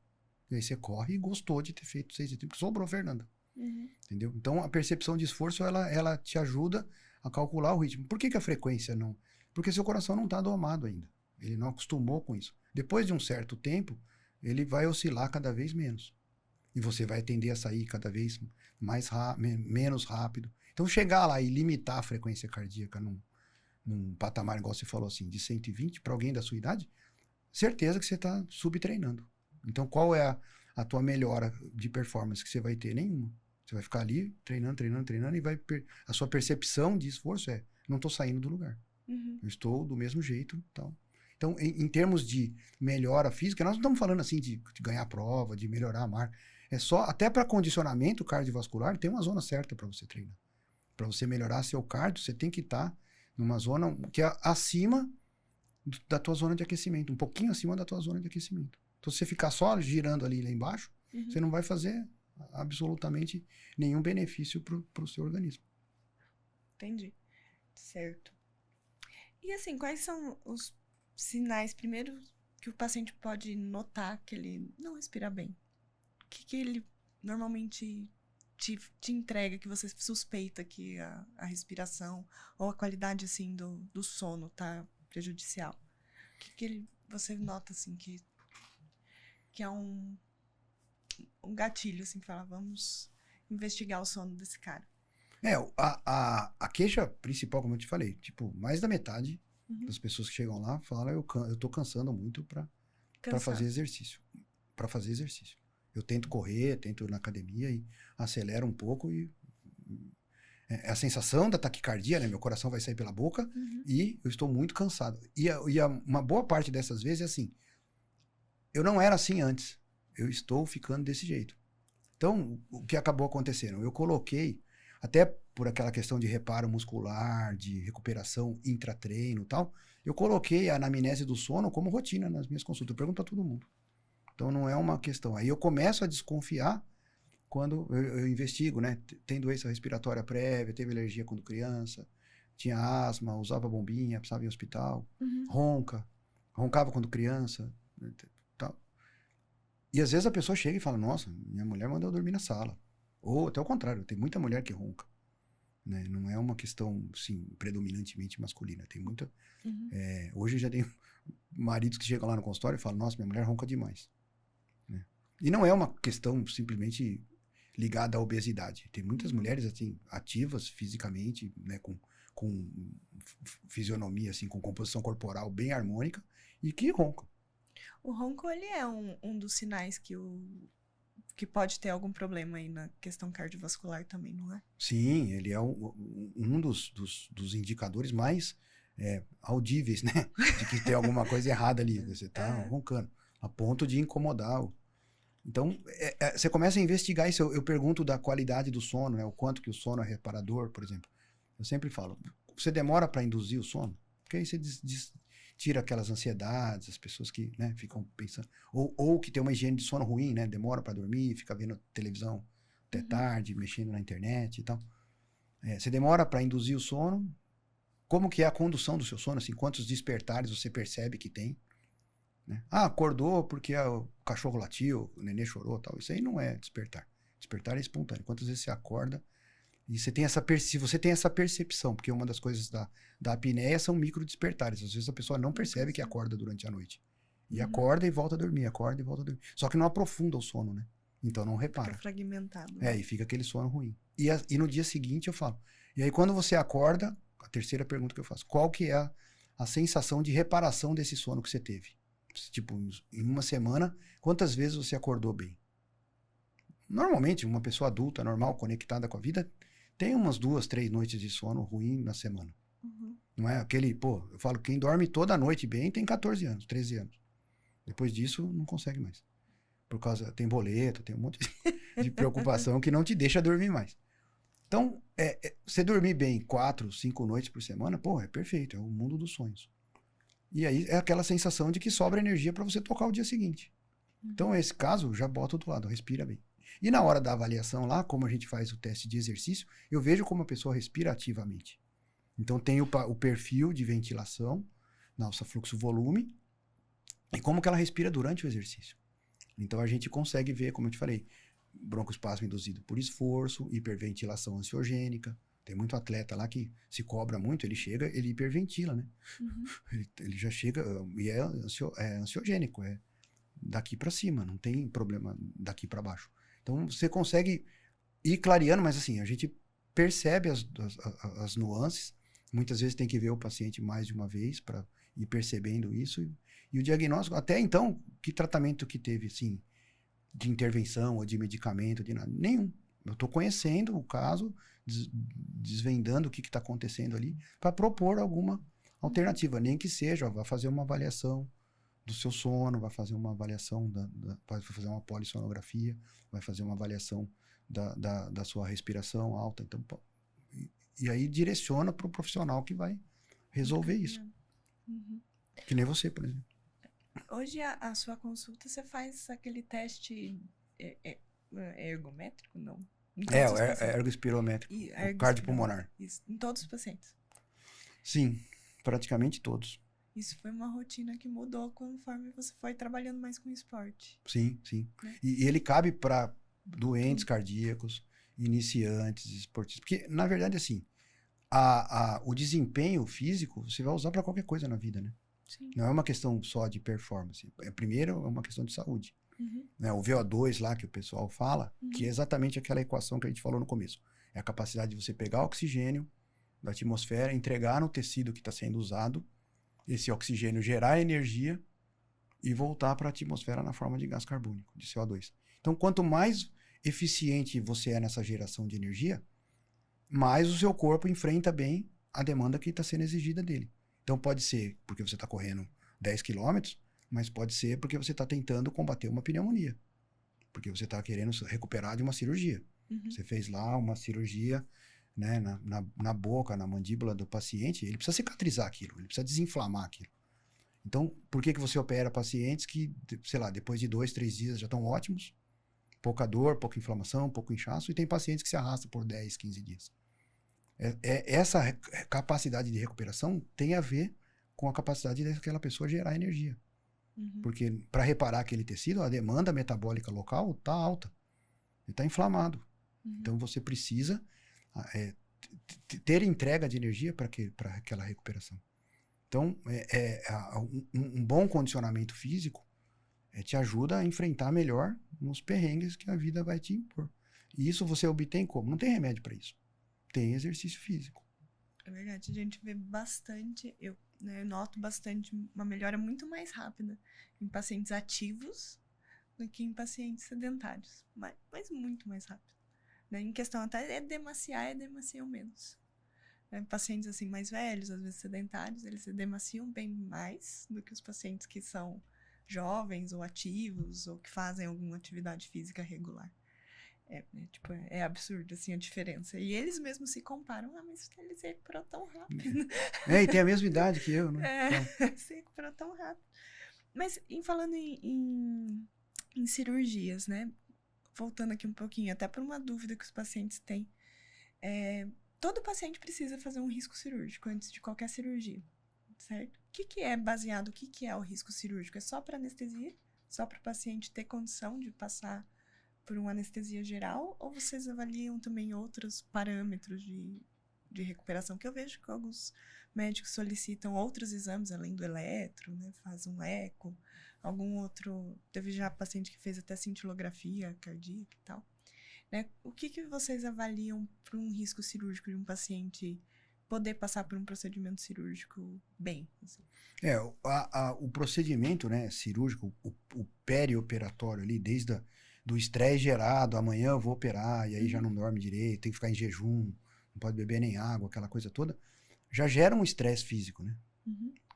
Speaker 2: E aí você corre e gostou de ter feito 6h30, porque sobrou, Fernanda. Entendeu? Então, a percepção de esforço, ela te ajuda a calcular o ritmo. Por que a frequência não? Porque seu coração não está domado ainda. Ele não acostumou com isso. Depois de um certo tempo, ele vai oscilar cada vez menos. E você vai tender a sair cada vez menos rápido. Então, chegar lá e limitar a frequência cardíaca num patamar, igual você falou assim, de 120 para alguém da sua idade, certeza que você está subtreinando. Então, qual é a tua melhora de performance que você vai ter? Nenhuma. Você vai ficar ali treinando e a sua percepção de esforço não estou saindo do lugar. Eu estou do mesmo jeito. Tal. Então, em termos de melhora física, nós não estamos falando assim de ganhar prova, de melhorar a marca. É só, até para condicionamento cardiovascular, tem uma zona certa para você treinar. Para você melhorar seu cardio, você tem que estar numa zona que é acima da tua zona de aquecimento, um pouquinho acima da tua zona de aquecimento. Então, se você ficar só girando ali lá embaixo, você não vai fazer absolutamente nenhum benefício pro seu organismo.
Speaker 1: Entendi. Certo. E assim, quais são os sinais, primeiro, que o paciente pode notar que ele não respira bem? O que ele normalmente te entrega, que você suspeita que a respiração ou a qualidade, assim, do sono tá prejudicial? O você nota, assim, que é um gatilho, assim, que fala, vamos investigar o sono desse cara?
Speaker 2: A queixa principal, como eu te falei, tipo, mais da metade das pessoas que chegam lá falam, eu tô cansando muito pra fazer exercício. Pra fazer exercício. Eu tento correr, tento ir na academia e acelero um pouco e a sensação da taquicardia, né? Meu coração vai sair pela boca e eu estou muito cansado. Uma boa parte dessas vezes é assim, eu não era assim antes, eu estou ficando desse jeito. Então, o que acabou acontecendo? Eu coloquei, até por aquela questão de reparo muscular, de recuperação intratreino e tal, eu coloquei a anamnese do sono como rotina nas minhas consultas. Eu pergunto a todo mundo. Então, não é uma questão. Aí eu começo a desconfiar quando eu investigo, né? Tem doença respiratória prévia, teve alergia quando criança, tinha asma, usava bombinha, precisava ir ao hospital, roncava quando criança, tal. E às vezes a pessoa chega e fala, nossa, minha mulher mandou eu dormir na sala. Ou até o contrário, tem muita mulher que ronca. Né? Não é uma questão, sim, predominantemente masculina. Tem muita... hoje já tem maridos que chegam lá no consultório e falam, nossa, minha mulher ronca demais. Né? E não é uma questão simplesmente ligada à obesidade. Tem muitas mulheres, assim, ativas fisicamente, né, com fisionomia, assim, com composição corporal bem harmônica e que roncam.
Speaker 1: O ronco, ele é um dos sinais que pode ter algum problema aí na questão cardiovascular também, não é?
Speaker 2: Sim, ele é um dos indicadores mais audíveis, né? De que tem alguma coisa errada ali. Você tá roncando, a ponto de incomodar. Então, você começa a investigar isso. Eu pergunto da qualidade do sono, né? O quanto que o sono é reparador, por exemplo. Eu sempre falo, você demora para induzir o sono? Porque aí você tira aquelas ansiedades, as pessoas que, né, ficam pensando... Ou que tem uma higiene de sono ruim, né? Demora para dormir, fica vendo televisão até tarde, mexendo na internet e tal. Você demora para induzir o sono. Como que é a condução do seu sono? Assim, quantos despertares você percebe que tem? Né? Ah, acordou porque o cachorro latiu, o nenê chorou tal. Isso aí não é despertar. Despertar é espontâneo. Quantas vezes você acorda e você tem se você tem essa percepção, porque uma das coisas da apneia são micro despertares. Às vezes a pessoa não percebe que acorda durante a noite. E acorda e volta a dormir, acorda e volta a dormir. Só que não aprofunda o sono, né? Então não repara.
Speaker 1: Fica fragmentado.
Speaker 2: E fica aquele sono ruim. E no dia seguinte eu falo. E aí quando você acorda, a terceira pergunta que eu faço, qual que é a sensação de reparação desse sono que você teve? Tipo, em uma semana, quantas vezes você acordou bem? Normalmente, uma pessoa adulta, normal, conectada com a vida, tem umas 2, 3 noites de sono ruim na semana. Não é aquele, eu falo, quem dorme toda noite bem tem 14 anos, 13 anos. Depois disso, não consegue mais. Por causa, tem boleto, tem um monte de preocupação que não te deixa dormir mais. Então, você dormir bem 4, 5 noites por semana, é perfeito, é o mundo dos sonhos. E aí é aquela sensação de que sobra energia para você tocar o dia seguinte. Então, nesse caso, já bota do lado, respira bem. E na hora da avaliação lá, como a gente faz o teste de exercício, eu vejo como a pessoa respira ativamente. Então, tem o perfil de ventilação, nossa fluxo-volume, e como que ela respira durante o exercício. Então, a gente consegue ver, como eu te falei, broncoespasmo induzido por esforço, hiperventilação ansiogênica. Tem muito atleta lá que se cobra muito, ele chega, ele hiperventila, né? Ele já chega e é ansiogênico, é daqui para cima, não tem problema daqui para baixo. Então você consegue ir clareando, mas assim, a gente percebe as nuances. Muitas vezes tem que ver o paciente mais de uma vez para ir percebendo isso. E o diagnóstico, até então, que tratamento que teve, assim, de intervenção ou de medicamento, de nada? Nenhum. Eu estou conhecendo o caso, desvendando o que está acontecendo ali, para propor alguma alternativa, nem que seja, vai fazer uma avaliação do seu sono, vai fazer uma avaliação, vai fazer uma polissonografia, vai fazer uma avaliação da sua respiração alta. Então, e aí direciona para o profissional que vai resolver isso. Que nem você, por exemplo.
Speaker 1: Hoje, a sua consulta, você faz aquele teste ergométrico? Não.
Speaker 2: Ergospirométrico, cardiopulmonar.
Speaker 1: Isso, em todos os pacientes?
Speaker 2: Sim, praticamente todos.
Speaker 1: isso foi uma rotina que mudou conforme você foi trabalhando mais com esporte.
Speaker 2: Sim, sim.
Speaker 1: Né?
Speaker 2: E ele cabe para doentes cardíacos, iniciantes, esportistas. Porque, na verdade, assim, o desempenho físico você vai usar para qualquer coisa na vida, né?
Speaker 1: Sim.
Speaker 2: Não é uma questão só de performance. Primeiro, é uma questão de saúde.
Speaker 1: Uhum.
Speaker 2: Né? O VO2 lá que o pessoal fala, que é exatamente aquela equação que a gente falou no começo. É a capacidade de você pegar oxigênio da atmosfera, entregar no tecido que está sendo usado, esse oxigênio gerar energia e voltar para a atmosfera na forma de gás carbônico, de CO2. Então, quanto mais eficiente você é nessa geração de energia, mais o seu corpo enfrenta bem a demanda que está sendo exigida dele. Então, pode ser porque você está correndo 10 quilômetros, mas pode ser porque você está tentando combater uma pneumonia. Porque você está querendo recuperar de uma cirurgia. Você fez lá uma cirurgia, né, na boca, na mandíbula do paciente, ele precisa cicatrizar aquilo, ele precisa desinflamar aquilo. Então, por que você opera pacientes que, sei lá, depois de 2, 3 dias já estão ótimos, pouca dor, pouca inflamação, pouco inchaço, e tem pacientes que se arrastam por 10, 15 dias. Essa capacidade de recuperação tem a ver com a capacidade daquela pessoa gerar energia. Porque para reparar aquele tecido, a demanda metabólica local está alta. Ele está inflamado. Então você precisa ter entrega de energia para aquela recuperação. Então, um bom condicionamento físico te ajuda a enfrentar melhor nos perrengues que a vida vai te impor. E isso você obtém como? Não tem remédio para isso. Tem exercício físico.
Speaker 1: É verdade, a gente vê bastante, eu noto bastante uma melhora muito mais rápida em pacientes ativos do que em pacientes sedentários, mas muito mais rápido. Né? Em questão até edemaciam menos. Né? Pacientes assim mais velhos, às vezes sedentários, eles edemaciam bem mais do que os pacientes que são jovens ou ativos ou que fazem alguma atividade física regular. É absurdo, assim, a diferença. E eles mesmos se comparam, mas ele se recuperou tão rápido.
Speaker 2: E tem a mesma idade que eu, né?
Speaker 1: Se recuperou tão rápido. Mas, falando em cirurgias, né? Voltando aqui um pouquinho, até por uma dúvida que os pacientes têm. Todo paciente precisa fazer um risco cirúrgico antes de qualquer cirurgia, certo? O que é baseado, o que é o risco cirúrgico? É só para anestesia? Só para o paciente ter condição de passar por uma anestesia geral, ou vocês avaliam também outros parâmetros de recuperação? Que eu vejo que alguns médicos solicitam outros exames além do eletro, né? Faz um eco, algum outro... Teve já paciente que fez até cintilografia cardíaca e tal. Né? O que vocês avaliam para um risco cirúrgico de um paciente poder passar por um procedimento cirúrgico bem? Assim?
Speaker 2: O procedimento, né, cirúrgico, o perioperatório ali, desde do estresse gerado, amanhã eu vou operar, e aí já não dorme direito, tem que ficar em jejum, não pode beber nem água, aquela coisa toda, já gera um estresse físico, né?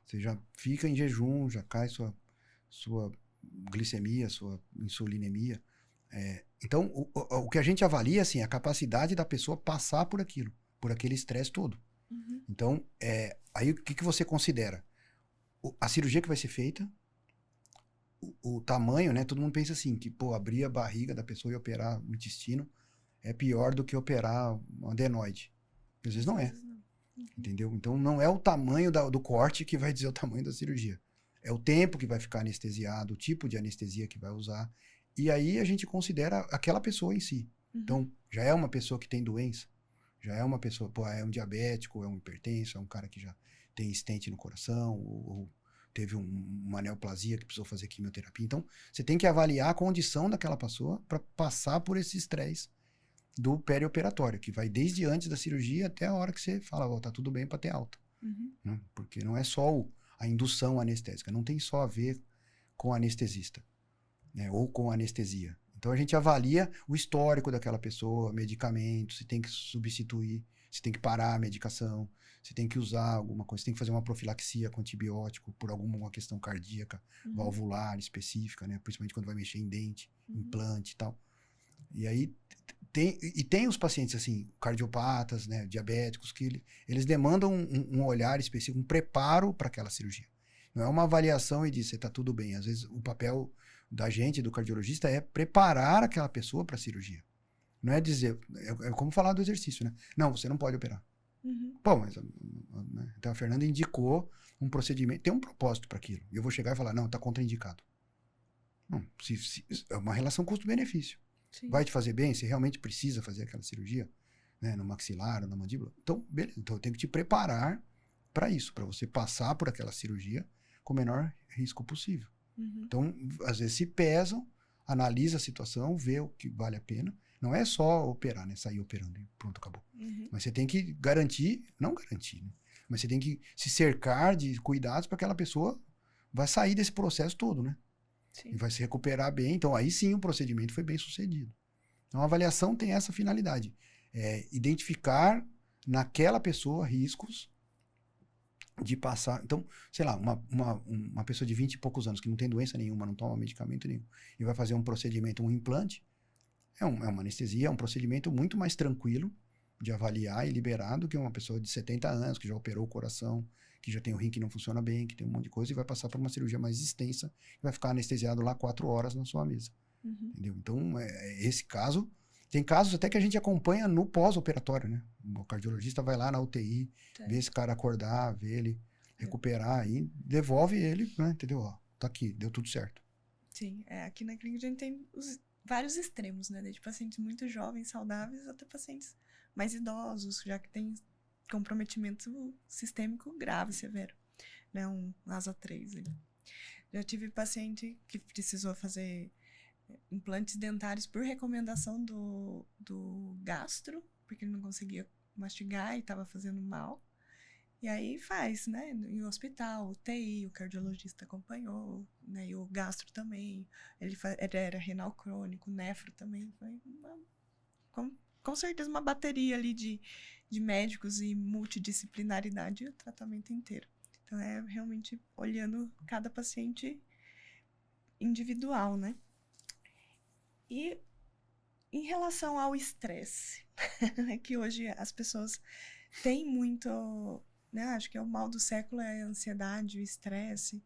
Speaker 2: Você já fica em jejum, já cai sua glicemia, sua insulinemia. Então, o que a gente avalia, assim, é a capacidade da pessoa passar por aquilo, por aquele estresse todo. Então, aí o que você considera? A cirurgia que vai ser feita, o tamanho, né? Todo mundo pensa assim, que, abrir a barriga da pessoa e operar o intestino é pior do que operar um adenoide. Às vezes não é. Entendeu? Então, não é o tamanho do corte que vai dizer o tamanho da cirurgia. É o tempo que vai ficar anestesiado, o tipo de anestesia que vai usar. E aí a gente considera aquela pessoa em si. Então, já é uma pessoa que tem doença, já é uma pessoa, é um diabético, é um hipertenso, é um cara que já tem stent no coração, ou teve uma neoplasia que precisou fazer quimioterapia. Então, você tem que avaliar a condição daquela pessoa para passar por esse estresse do perioperatório, que vai desde antes da cirurgia até a hora que você fala, tá tudo bem para ter alta. Né? Porque não é só a indução anestésica, não tem só a ver com o anestesista, né? Ou com a anestesia. Então, a gente avalia o histórico daquela pessoa, medicamentos, se tem que substituir, se tem que parar a medicação, se tem que usar alguma coisa, se tem que fazer uma profilaxia com antibiótico por alguma questão cardíaca, valvular específica, né? Principalmente quando vai mexer em dente, implante e tal. E aí tem os pacientes assim, cardiopatas, né, diabéticos, que eles demandam um olhar específico, um preparo para aquela cirurgia. Não é uma avaliação e diz, você está tudo bem. Às vezes o papel da gente, do cardiologista, é preparar aquela pessoa para a cirurgia. Não é dizer, é como falar do exercício, né? Não, você não pode operar. Bom, mas então a Fernanda indicou um procedimento, tem um propósito para aquilo. E eu vou chegar e falar, não, tá contraindicado. Não, é uma relação custo-benefício.
Speaker 1: Sim.
Speaker 2: Vai te fazer bem? Você realmente precisa fazer aquela cirurgia, né, no maxilar ou na mandíbula? Então, beleza. Então, eu tenho que te preparar para isso, para você passar por aquela cirurgia com o menor risco possível.
Speaker 1: Uhum.
Speaker 2: Então, às vezes se pesam, analisa a situação, vê o que vale a pena. Não é só operar, né? Sair operando e pronto, acabou.
Speaker 1: Uhum.
Speaker 2: Mas você tem que garantir, não garantir, né? Mas você tem que se cercar de cuidados para que aquela pessoa vai sair desse processo todo, né?
Speaker 1: Sim.
Speaker 2: E vai se recuperar bem. Então, aí sim o procedimento foi bem sucedido. Então, a avaliação tem essa finalidade. É identificar naquela pessoa riscos de passar. Então, sei lá, uma pessoa de 20 e poucos anos que não tem doença nenhuma, não toma medicamento nenhum, e vai fazer um procedimento, um implante, é uma anestesia, é um procedimento muito mais tranquilo de avaliar e liberar do que uma pessoa de 70 anos, que já operou o coração, que já tem o rim que não funciona bem, que tem um monte de coisa, e vai passar por uma cirurgia mais extensa, e vai ficar anestesiado lá 4 horas na sua mesa.
Speaker 1: Uhum.
Speaker 2: Entendeu? Então, esse caso... Tem casos até que a gente acompanha no pós-operatório, né? O cardiologista vai lá na UTI, vê esse cara acordar, vê ele recuperar e devolve ele, né? Entendeu? Ó, tá aqui, deu tudo certo.
Speaker 1: Sim, aqui na clínica a gente tem vários extremos, né? De pacientes muito jovens, saudáveis, até pacientes mais idosos, já que tem comprometimento sistêmico grave, severo, né? Um ASA 3 ali. Já tive paciente que precisou fazer implantes dentários por recomendação do gastro, porque ele não conseguia mastigar e estava fazendo mal. E aí faz, né? Em hospital, UTI, o cardiologista acompanhou, né? E o gastro também. Ele era renal crônico, nefro também. Foi com certeza uma bateria ali de médicos e multidisciplinaridade e o tratamento inteiro. Então, é realmente olhando cada paciente individual, né? E em relação ao estresse, que hoje as pessoas têm muito, né? Acho que é o mal do século é a ansiedade, o estresse,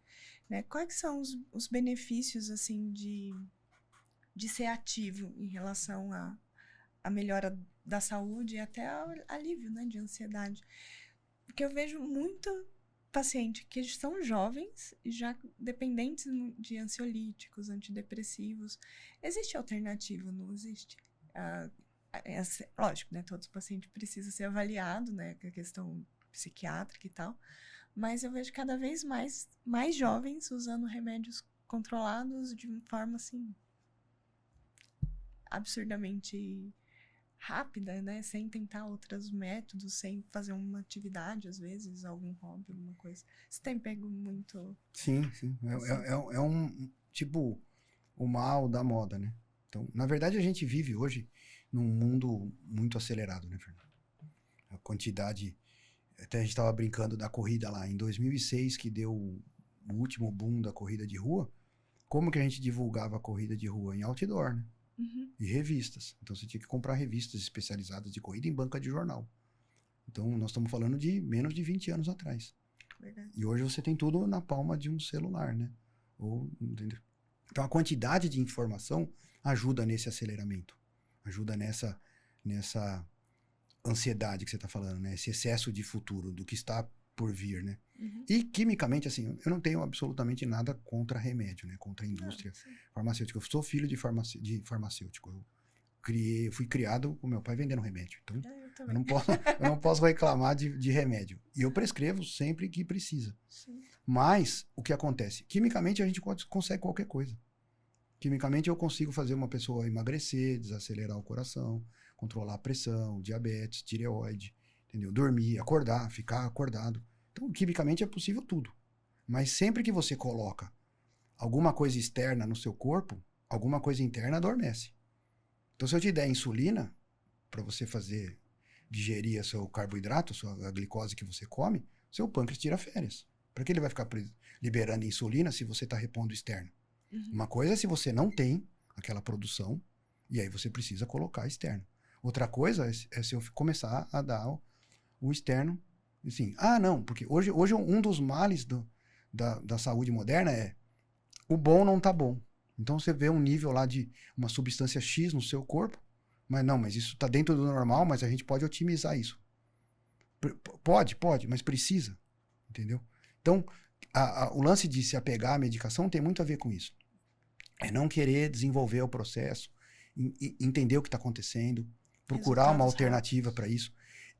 Speaker 1: né? Quais são os benefícios, assim, de ser ativo em relação à melhora da saúde e até ao alívio, né, de ansiedade? Porque eu vejo muito paciente que são jovens e já dependentes de ansiolíticos, antidepressivos. Existe alternativa, não existe? Lógico, né? Todos os pacientes precisam ser avaliados, né? Com a questão psiquiátrica e tal. Mas eu vejo cada vez mais jovens usando remédios controlados de uma forma, assim, absurdamente rápida, né? Sem tentar outros métodos, sem fazer uma atividade, às vezes, algum hobby, alguma coisa. Você tem pego muito...
Speaker 2: Sim, sim. É um, tipo, o mal da moda, né? Então, na verdade, a gente vive hoje num mundo muito acelerado, né, Fernando? A quantidade... Até a gente estava brincando da corrida lá, em 2006, que deu o último boom da corrida de rua. Como que a gente divulgava a corrida de rua? Em outdoor, né?
Speaker 1: Uhum.
Speaker 2: E revistas. Então você tinha que comprar revistas especializadas de corrida em banca de jornal. Então nós estamos falando de menos de 20 anos atrás.
Speaker 1: Verdade.
Speaker 2: E hoje você tem tudo na palma de um celular, né? Entendeu? Então a quantidade de informação ajuda nesse aceleramento. Ajuda nessa ansiedade que você está falando, né? Esse excesso de futuro, do que está por vir, né?
Speaker 1: Uhum.
Speaker 2: E quimicamente, assim, eu não tenho absolutamente nada contra remédio, né? Contra a indústria farmacêutica. Eu sou filho de farmacêutico. Eu fui criado com meu pai vendendo remédio. Então, eu não posso reclamar de remédio. E eu prescrevo sempre que precisa.
Speaker 1: Sim.
Speaker 2: Mas, o que acontece? Quimicamente, a gente consegue qualquer coisa. Quimicamente, eu consigo fazer uma pessoa emagrecer, desacelerar o coração, controlar a pressão, diabetes, tireoide, entendeu? Dormir, acordar, ficar acordado. Então, quimicamente é possível tudo. Mas sempre que você coloca alguma coisa externa no seu corpo, alguma coisa interna adormece. Então, se eu te der insulina para você digerir seu carboidrato, a glicose que você come, seu pâncreas tira férias. Para que ele vai ficar liberando insulina se você está repondo externo? Uhum. Uma coisa é se você não tem aquela produção e aí você precisa colocar externo. Outra coisa é se eu começar a dar o externo. Assim, não, porque hoje um dos males da saúde moderna é o bom não tá bom. Então você vê um nível lá de uma substância X no seu corpo, mas isso tá dentro do normal, mas a gente pode otimizar isso. Pode, mas precisa, entendeu? Então, o lance de se apegar à medicação tem muito a ver com isso. É não querer desenvolver o processo, entender o que está acontecendo, procurar uma alternativa para isso.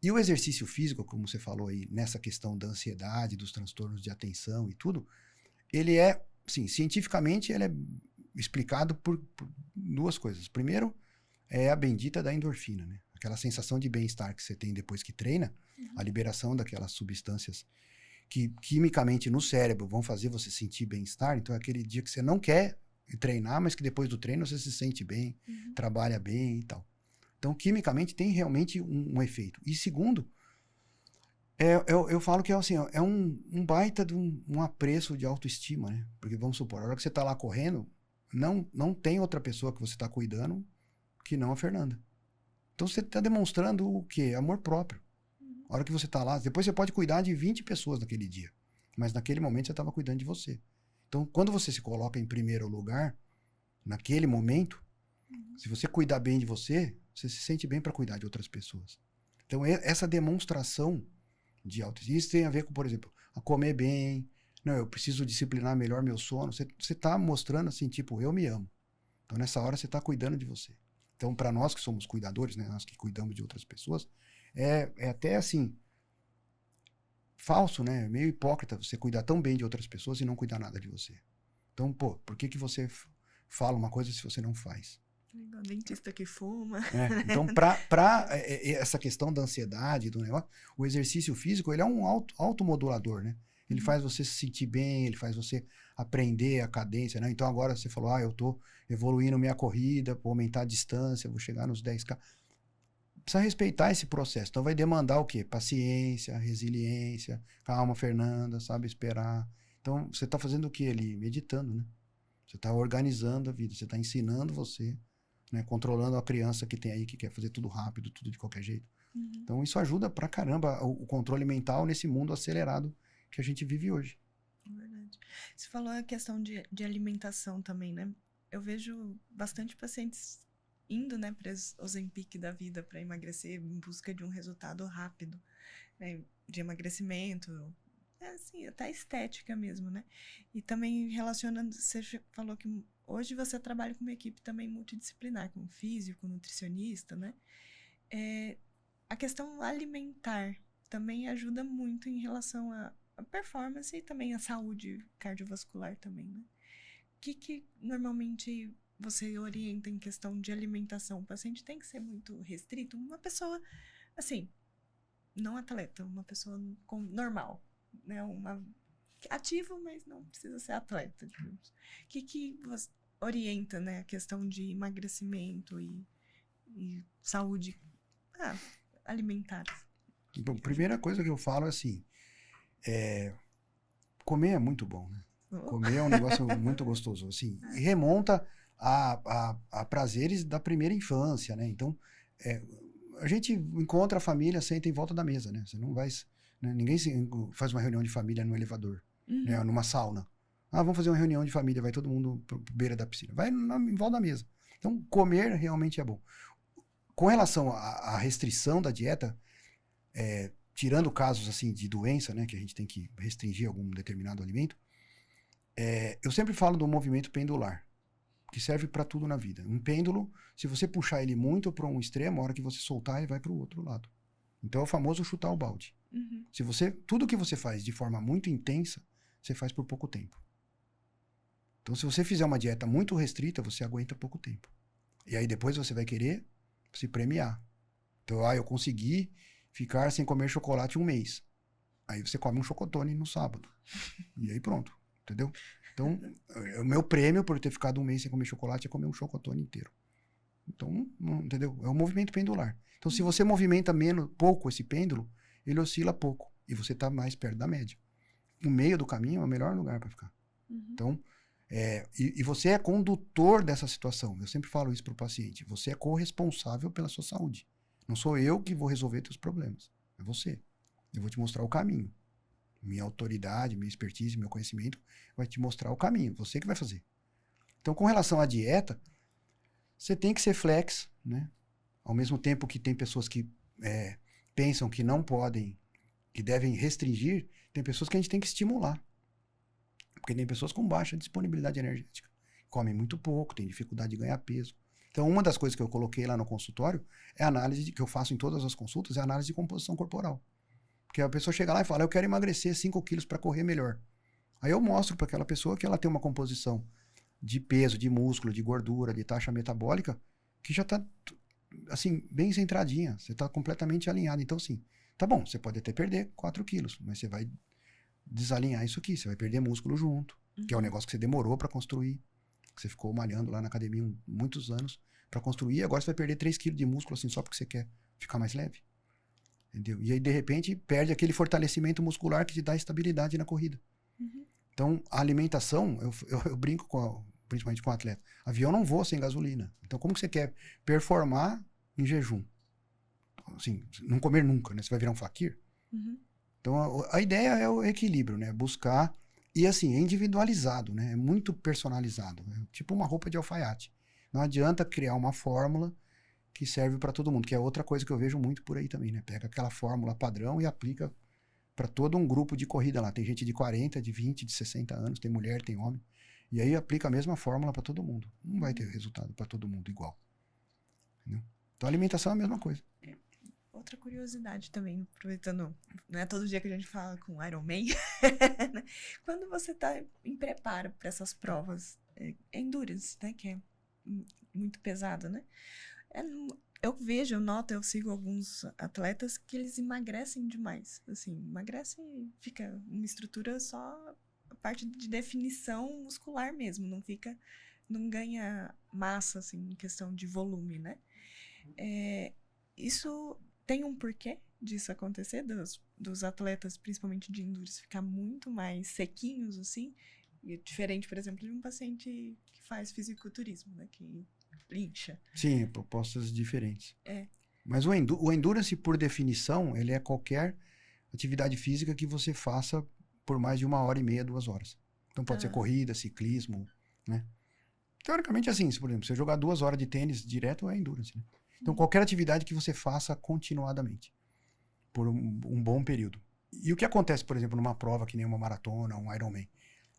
Speaker 2: E o exercício físico, como você falou aí, nessa questão da ansiedade, dos transtornos de atenção e tudo, ele é, sim, cientificamente, ele é explicado por duas coisas. Primeiro, é a bendita da endorfina, né? Aquela sensação de bem-estar que você tem depois que treina, a liberação daquelas substâncias que quimicamente no cérebro vão fazer você sentir bem-estar. Então é aquele dia que você não quer treinar, mas que depois do treino você se sente bem, trabalha bem e tal. Então, quimicamente tem realmente um efeito. E segundo, eu falo que assim, é um baita de um apreço de autoestima, né? Porque vamos supor, a hora que você tá lá correndo, não tem outra pessoa que você tá cuidando que não a Fernanda. Então você tá demonstrando o quê? Amor próprio. A hora que você tá lá, depois você pode cuidar de 20 pessoas naquele dia. Mas naquele momento você estava cuidando de você. Então, quando você se coloca em primeiro lugar, naquele momento, se você cuidar bem de você, você se sente bem para cuidar de outras pessoas. Então, essa demonstração de autoestima, isso tem a ver com, por exemplo, a comer bem, não, eu preciso disciplinar melhor meu sono. Você está mostrando assim, tipo, eu me amo. Então, nessa hora, você está cuidando de você. Então, para nós que somos cuidadores, né, nós que cuidamos de outras pessoas, é até assim, falso, né? Meio hipócrita você cuidar tão bem de outras pessoas e não cuidar nada de você. Então, pô, por que você fala uma coisa se você não faz?
Speaker 1: Igual dentista que fuma.
Speaker 2: Então, essa questão da ansiedade, do negócio, o exercício físico, ele é um automodulador, né? Ele faz você se sentir bem, ele faz você aprender a cadência, né? Então, agora você falou, eu tô evoluindo minha corrida, vou aumentar a distância, vou chegar nos 10K. Precisa respeitar esse processo. Então, vai demandar o quê? Paciência, resiliência, calma, Fernanda, sabe esperar. Então, você tá fazendo o quê ali? Meditando, né? Você tá organizando a vida, você tá ensinando você, né? Controlando a criança que tem aí, que quer fazer tudo rápido, tudo de qualquer jeito. Então, isso ajuda pra caramba o controle mental nesse mundo acelerado que a gente vive hoje.
Speaker 1: Verdade. Você falou a questão de alimentação também, né? Eu vejo bastante pacientes indo, né, para os Ozempic da vida para emagrecer em busca de um resultado rápido, né, de emagrecimento, assim, até estética mesmo, né? E também relacionando, você falou que hoje você trabalha com uma equipe também multidisciplinar, com físico, nutricionista, né? A questão alimentar também ajuda muito em relação à performance e também à saúde cardiovascular também, né? O que normalmente você orienta em questão de alimentação? O paciente tem que ser muito restrito? Uma pessoa, assim, não atleta, uma pessoa normal, né? Ativo, mas não precisa ser atleta, digamos. O que você orienta, né? A questão de emagrecimento e saúde alimentar?
Speaker 2: Bom, primeira coisa que eu falo é assim, comer é muito bom, né? Comer é um negócio muito gostoso, assim, e remonta a prazeres da primeira infância, né? Então, a gente encontra a família, senta em volta da mesa, né? Você não vai, né? Ninguém faz uma reunião de família no elevador, né? Numa sauna. Vamos fazer uma reunião de família, vai todo mundo pra beira da piscina. Vai em volta da mesa. Então, comer realmente é bom. Com relação à restrição da dieta, tirando casos assim de doença, né, que a gente tem que restringir algum determinado alimento, eu sempre falo do movimento pendular, que serve para tudo na vida. Um pêndulo, se você puxar ele muito para um extremo, a hora que você soltar, ele vai para o outro lado. Então é o famoso chutar o balde. Tudo que você faz de forma muito intensa, você faz por pouco tempo. Então, se você fizer uma dieta muito restrita, você aguenta pouco tempo. E aí depois você vai querer se premiar. Então, eu consegui ficar sem comer chocolate um mês. Aí você come um chocotone no sábado. E aí pronto, entendeu? Então, o meu prêmio por ter ficado um mês sem comer chocolate é comer um chocotone inteiro. Então, entendeu? É um movimento pendular. Então, se você movimenta pouco esse pêndulo, ele oscila pouco. E você está mais perto da média. O meio do caminho é o melhor lugar para ficar. Então, e você é condutor dessa situação. Eu sempre falo isso para o paciente. Você é corresponsável pela sua saúde. Não sou eu que vou resolver teus problemas. É você. Eu vou te mostrar o caminho. Minha autoridade, minha expertise, meu conhecimento vai te mostrar o caminho. Você que vai fazer. Então, com relação à dieta, você tem que ser flex, né? Ao mesmo tempo que tem pessoas que pensam que não podem, que devem restringir, tem pessoas que a gente tem que estimular. Porque tem pessoas com baixa disponibilidade energética. Comem muito pouco, têm dificuldade de ganhar peso. Então, uma das coisas que eu coloquei lá no consultório é a análise que eu faço em todas as consultas, é a análise de composição corporal. Porque a pessoa chega lá e fala, eu quero emagrecer 5 quilos para correr melhor. Aí eu mostro para aquela pessoa que ela tem uma composição de peso, de músculo, de gordura, de taxa metabólica, que já está, assim, bem centradinha. Você está completamente alinhado. Então, sim, tá bom, você pode até perder 4 quilos, mas você vai desalinhar isso aqui. Você vai perder músculo junto, que é um negócio que você demorou para construir. Que você ficou malhando lá na academia muitos anos para construir. Agora você vai perder 3 quilos de músculo assim só porque você quer ficar mais leve. Entendeu? E aí, de repente, perde aquele fortalecimento muscular que te dá estabilidade na corrida. Então, a alimentação, eu brinco principalmente com o atleta. Avião não voa sem gasolina. Então, como que você quer performar em jejum? Assim, não comer nunca, né? Você vai virar um faquir? Então, a ideia é o equilíbrio, né? Buscar. E assim, é individualizado, né? É muito personalizado. É tipo uma roupa de alfaiate. Não adianta criar uma fórmula que serve para todo mundo, que é outra coisa que eu vejo muito por aí também, né? Pega aquela fórmula padrão e aplica para todo um grupo de corrida lá. Tem gente de 40, de 20, de 60 anos, tem mulher, tem homem. E aí aplica a mesma fórmula para todo mundo. Não vai ter resultado para todo mundo igual. Entendeu? Então a alimentação é a mesma coisa.
Speaker 1: Outra curiosidade também, aproveitando, não é todo dia que a gente fala com Iron Man. Quando você está em preparo para essas provas, endurance, né, que é muito pesado, né? Eu vejo, eu noto, eu sigo alguns atletas que eles emagrecem demais. Assim, emagrecem, fica uma estrutura só a parte de definição muscular mesmo, não ganha massa, assim, em questão de volume, né? Isso tem um porquê disso acontecer, dos atletas, principalmente de endurance, ficar muito mais sequinhos, assim, e diferente, por exemplo, de um paciente que faz fisiculturismo, né, que incha.
Speaker 2: Sim, propostas diferentes. Mas o endurance, por definição, ele é qualquer atividade física que você faça por mais de 1h30, 2 horas. Então pode ser corrida, ciclismo, né? Teoricamente, assim, se, por exemplo, você jogar 2 horas de tênis direto, é endurance, né? Então, qualquer atividade que você faça continuadamente, por um bom período. E o que acontece, por exemplo, numa prova que nem uma maratona, um Ironman?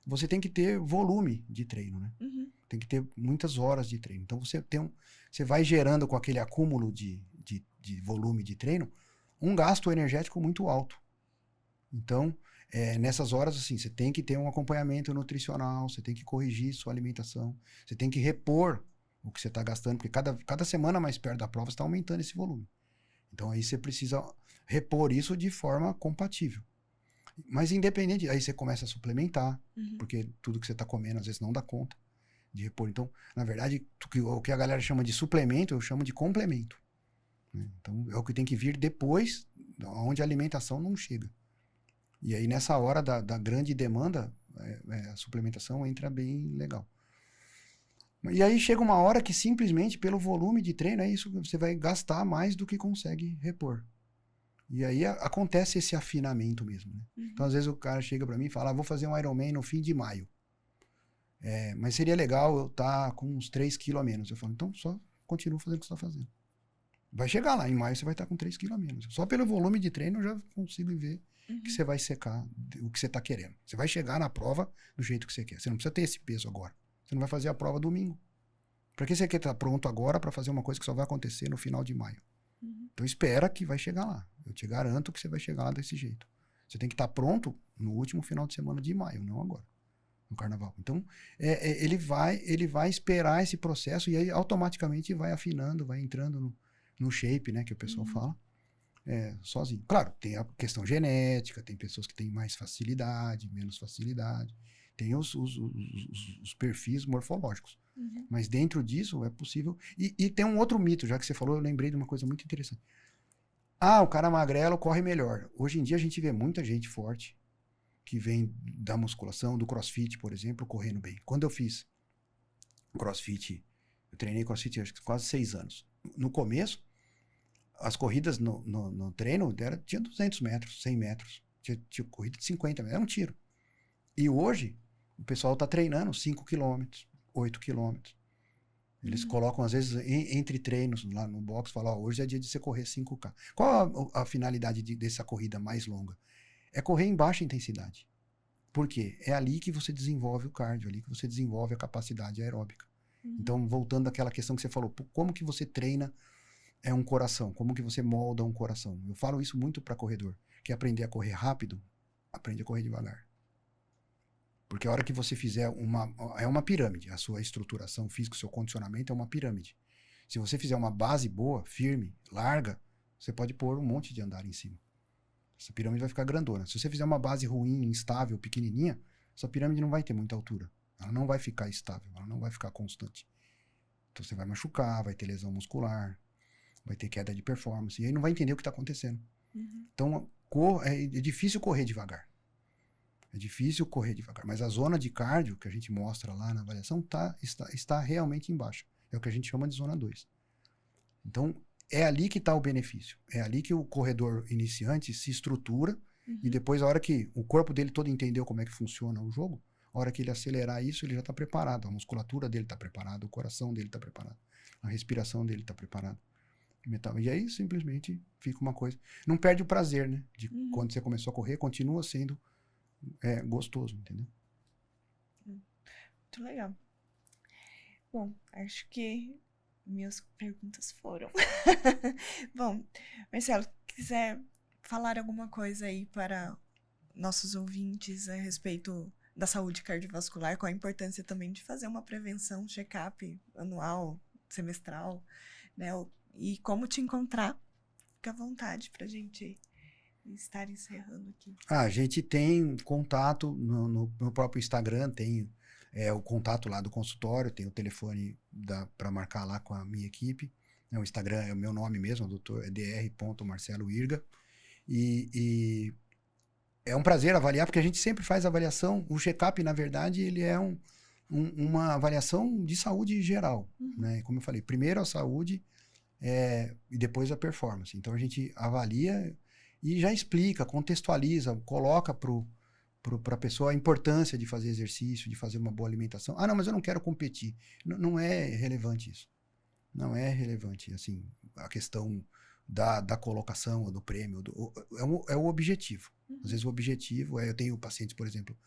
Speaker 2: Você tem que ter volume de treino, né? Tem que ter muitas horas de treino. Então, você vai gerando com aquele acúmulo de volume de treino um gasto energético muito alto. Então, nessas horas, assim, você tem que ter um acompanhamento nutricional, você tem que corrigir sua alimentação, você tem que repor o que você está gastando, porque cada semana mais perto da prova você está aumentando esse volume. Então aí você precisa repor isso de forma compatível. Mas independente, aí você começa a suplementar, porque tudo que você está comendo às vezes não dá conta de repor. Então, na verdade, o que a galera chama de suplemento, eu chamo de complemento. Né? Então é o que tem que vir depois, onde a alimentação não chega. E aí nessa hora da grande demanda, a suplementação entra bem legal. E aí chega uma hora que simplesmente pelo volume de treino é isso, você vai gastar mais do que consegue repor. E aí acontece esse afinamento mesmo, né? Então às vezes o cara chega para mim e fala, vou fazer um Ironman no fim de maio. Mas seria legal eu estar com uns 3 quilos a menos. Eu falo, então só continua fazendo o que você está fazendo. Vai chegar lá, em maio você vai estar com 3 quilos a menos. Só pelo volume de treino eu já consigo ver que você vai secar o que você está querendo. Você vai chegar na prova do jeito que você quer. Você não precisa ter esse peso agora. Você não vai fazer a prova domingo. Para que você quer estar pronto agora para fazer uma coisa que só vai acontecer no final de maio? Então espera que vai chegar lá. Eu te garanto que você vai chegar lá desse jeito. Você tem que estar pronto no último final de semana de maio, não agora, no carnaval. Então ele vai esperar esse processo e aí automaticamente vai afinando, vai entrando no shape, né, que o pessoal fala, sozinho. Claro, tem a questão genética, tem pessoas que têm mais facilidade, menos facilidade. Tem os perfis morfológicos. Mas dentro disso é possível. E tem um outro mito, já que você falou, eu lembrei de uma coisa muito interessante. O cara magrelo corre melhor. Hoje em dia a gente vê muita gente forte que vem da musculação, do crossfit, por exemplo, correndo bem. Quando eu fiz crossfit, eu treinei crossfit acho que quase 6 anos. No começo, as corridas no treino tinha 200 metros, 100 metros. Tinha corrida de 50 metros, era um tiro. E hoje, o pessoal está treinando 5 quilômetros, 8 quilômetros. Eles colocam, às vezes, entre treinos lá no box, falam, ó, hoje é dia de você correr 5K. Qual a finalidade dessa corrida mais longa? É correr em baixa intensidade. Por quê? É ali que você desenvolve o cardio, ali que você desenvolve a capacidade aeróbica. Então, voltando àquela questão que você falou, como que você treina um coração? Como que você molda um coração? Eu falo isso muito para corredor. Quer aprender a correr rápido? Aprende a correr devagar. Porque a hora que você fizer é uma pirâmide. A sua estruturação física, o seu condicionamento é uma pirâmide. Se você fizer uma base boa, firme, larga, você pode pôr um monte de andar em cima. Essa pirâmide vai ficar grandona. Se você fizer uma base ruim, instável, pequenininha, essa pirâmide não vai ter muita altura. Ela não vai ficar estável, ela não vai ficar constante. Então você vai machucar, vai ter lesão muscular, vai ter queda de performance, e aí não vai entender o que está acontecendo. Então é difícil correr devagar. É difícil correr devagar, mas a zona de cardio que a gente mostra lá na avaliação está realmente embaixo. É o que a gente chama de zona 2. Então, é ali que está o benefício. É ali que o corredor iniciante se estrutura e depois, a hora que o corpo dele todo entendeu como é que funciona o jogo, a hora que ele acelerar isso, ele já está preparado. A musculatura dele está preparada, o coração dele está preparado, a respiração dele está preparada. E aí, simplesmente, fica uma coisa... Não perde o prazer, né? De quando você começou a correr, continua sendo gostoso, entendeu?
Speaker 1: Muito legal. Bom, acho que minhas perguntas foram. Bom, Marcelo, quiser falar alguma coisa aí para nossos ouvintes a respeito da saúde cardiovascular, qual a importância também de fazer uma prevenção, check-up anual, semestral, né? E como te encontrar, fica à vontade pra gente estar encerrando aqui.
Speaker 2: A gente tem contato no meu próprio Instagram, tem o contato lá do consultório, tem o telefone para marcar lá com a minha equipe. O Instagram é o meu nome mesmo, dr.marceloirga. E é um prazer avaliar, porque a gente sempre faz avaliação. O check-up, na verdade, ele é uma avaliação de saúde geral. Né? Como eu falei, primeiro a saúde e depois a performance. Então a gente avalia e já explica, contextualiza, coloca para a pessoa a importância de fazer exercício, de fazer uma boa alimentação. Ah, não, mas eu não quero competir. Não é relevante isso. Não é relevante, assim, a questão da colocação ou do prêmio. É o objetivo. Às vezes o objetivo eu tenho pacientes, por exemplo,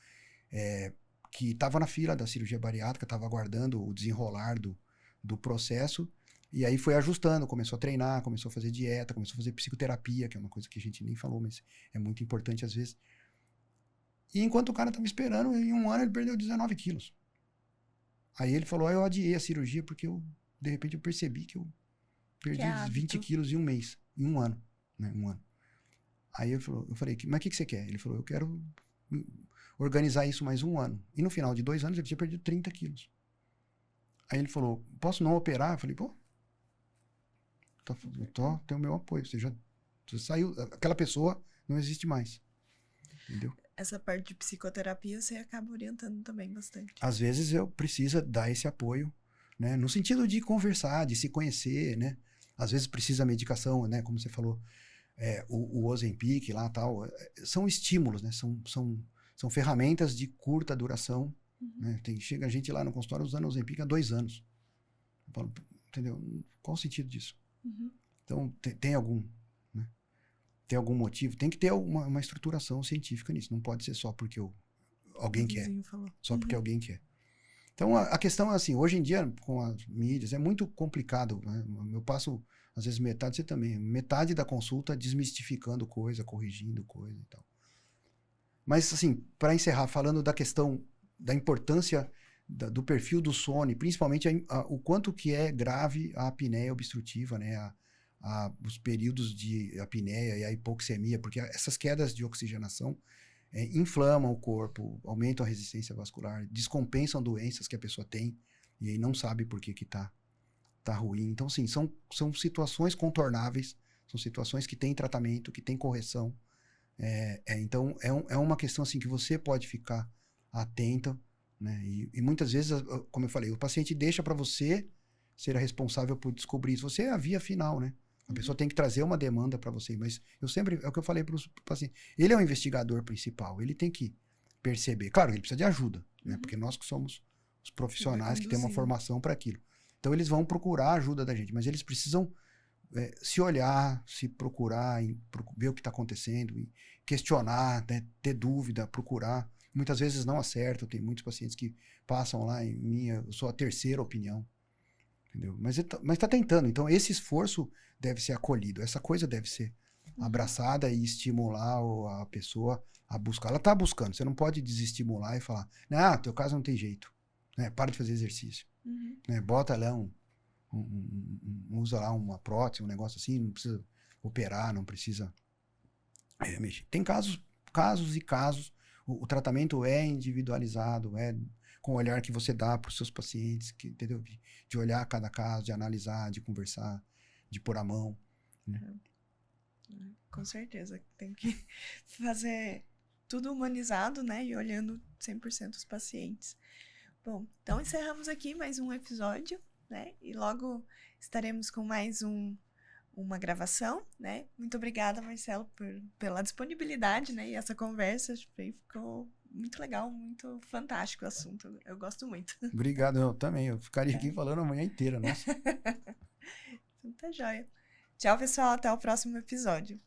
Speaker 2: que estavam na fila da cirurgia bariátrica, estava aguardando o desenrolar do processo, e aí foi ajustando, começou a treinar, começou a fazer dieta, começou a fazer psicoterapia, que é uma coisa que a gente nem falou, mas é muito importante às vezes. E enquanto o cara estava esperando, em um ano ele perdeu 19 quilos. Aí ele falou, eu adiei a cirurgia porque de repente eu percebi que eu perdi 20 quilos em um mês, em um ano, né? Um ano. Aí eu falei, mas o que você quer? Ele falou, eu quero organizar isso mais um ano. E no final de 2 anos ele tinha perdido 30 quilos. Aí ele falou, posso não operar? Eu falei, pô, tem o meu apoio. Você saiu, aquela pessoa não existe mais. Entendeu?
Speaker 1: Essa parte de psicoterapia você acaba orientando também bastante.
Speaker 2: Às vezes eu preciso dar esse apoio, né? No sentido de conversar, de se conhecer, né? Às vezes precisa medicação, né? Como você falou, o Ozempic lá tal, são estímulos, né? São ferramentas de curta duração, né? Chega a gente lá no consultório usando o Ozempic há 2 anos. Eu falo, entendeu? Qual o sentido disso? Então, tem algum, né? Tem algum motivo? Tem que ter uma estruturação científica nisso. Não pode ser só porque alguém quer. Só porque alguém quer. Então, a questão é assim, hoje em dia, com as mídias, é muito complicado, né? Eu passo, às vezes, você também, metade da consulta desmistificando coisa, corrigindo coisa e tal. Mas, assim, para encerrar, falando da questão da importância do perfil do sono, principalmente o quanto que é grave a apneia obstrutiva, né? Os períodos de apneia e a hipoxemia, porque essas quedas de oxigenação inflamam o corpo, aumentam a resistência vascular, descompensam doenças que a pessoa tem e aí não sabe por que tá ruim. Então, sim, são situações contornáveis, são situações que têm tratamento, que têm correção. Então, é uma questão assim que você pode ficar atento, né? E muitas vezes, como eu falei, o paciente deixa para você ser a responsável por descobrir isso. Você é a via final, né? A pessoa tem que trazer uma demanda para você, mas é o que eu falei para o paciente. Ele é o investigador principal, ele tem que perceber. Claro, ele precisa de ajuda, né? Porque nós que somos os profissionais que temos uma formação para aquilo. Então eles vão procurar a ajuda da gente, mas eles precisam se olhar, se procurar, ver o que está acontecendo, e questionar, né, ter dúvida, procurar. Muitas vezes não acertam, tem muitos pacientes que passam lá em mim, eu sou a terceira opinião, entendeu? Mas está tentando, então esse esforço deve ser acolhido, essa coisa deve ser abraçada e estimular a pessoa a buscar. Ela está buscando, você não pode desestimular e falar, não, teu caso não tem jeito, né? Para de fazer exercício, né? Bota lá usa lá uma prótese, um negócio assim, não precisa operar, não precisa mexer. Tem casos e casos, o tratamento é individualizado, com o olhar que você dá para os seus pacientes, entendeu? De olhar cada caso, de analisar, de conversar, de pôr a mão, né?
Speaker 1: Com certeza, tem que fazer tudo humanizado, né, e olhando 100% os pacientes. Bom, então encerramos aqui mais um episódio, né, e logo estaremos com mais uma gravação, né. Muito obrigada, Marcelo, pela disponibilidade, né, e essa conversa, ficou muito legal, muito fantástico o assunto, eu gosto muito.
Speaker 2: Obrigado, eu também, eu ficaria aqui falando a manhã inteira, nossa.
Speaker 1: Então tá joia. Tchau, pessoal, até o próximo episódio.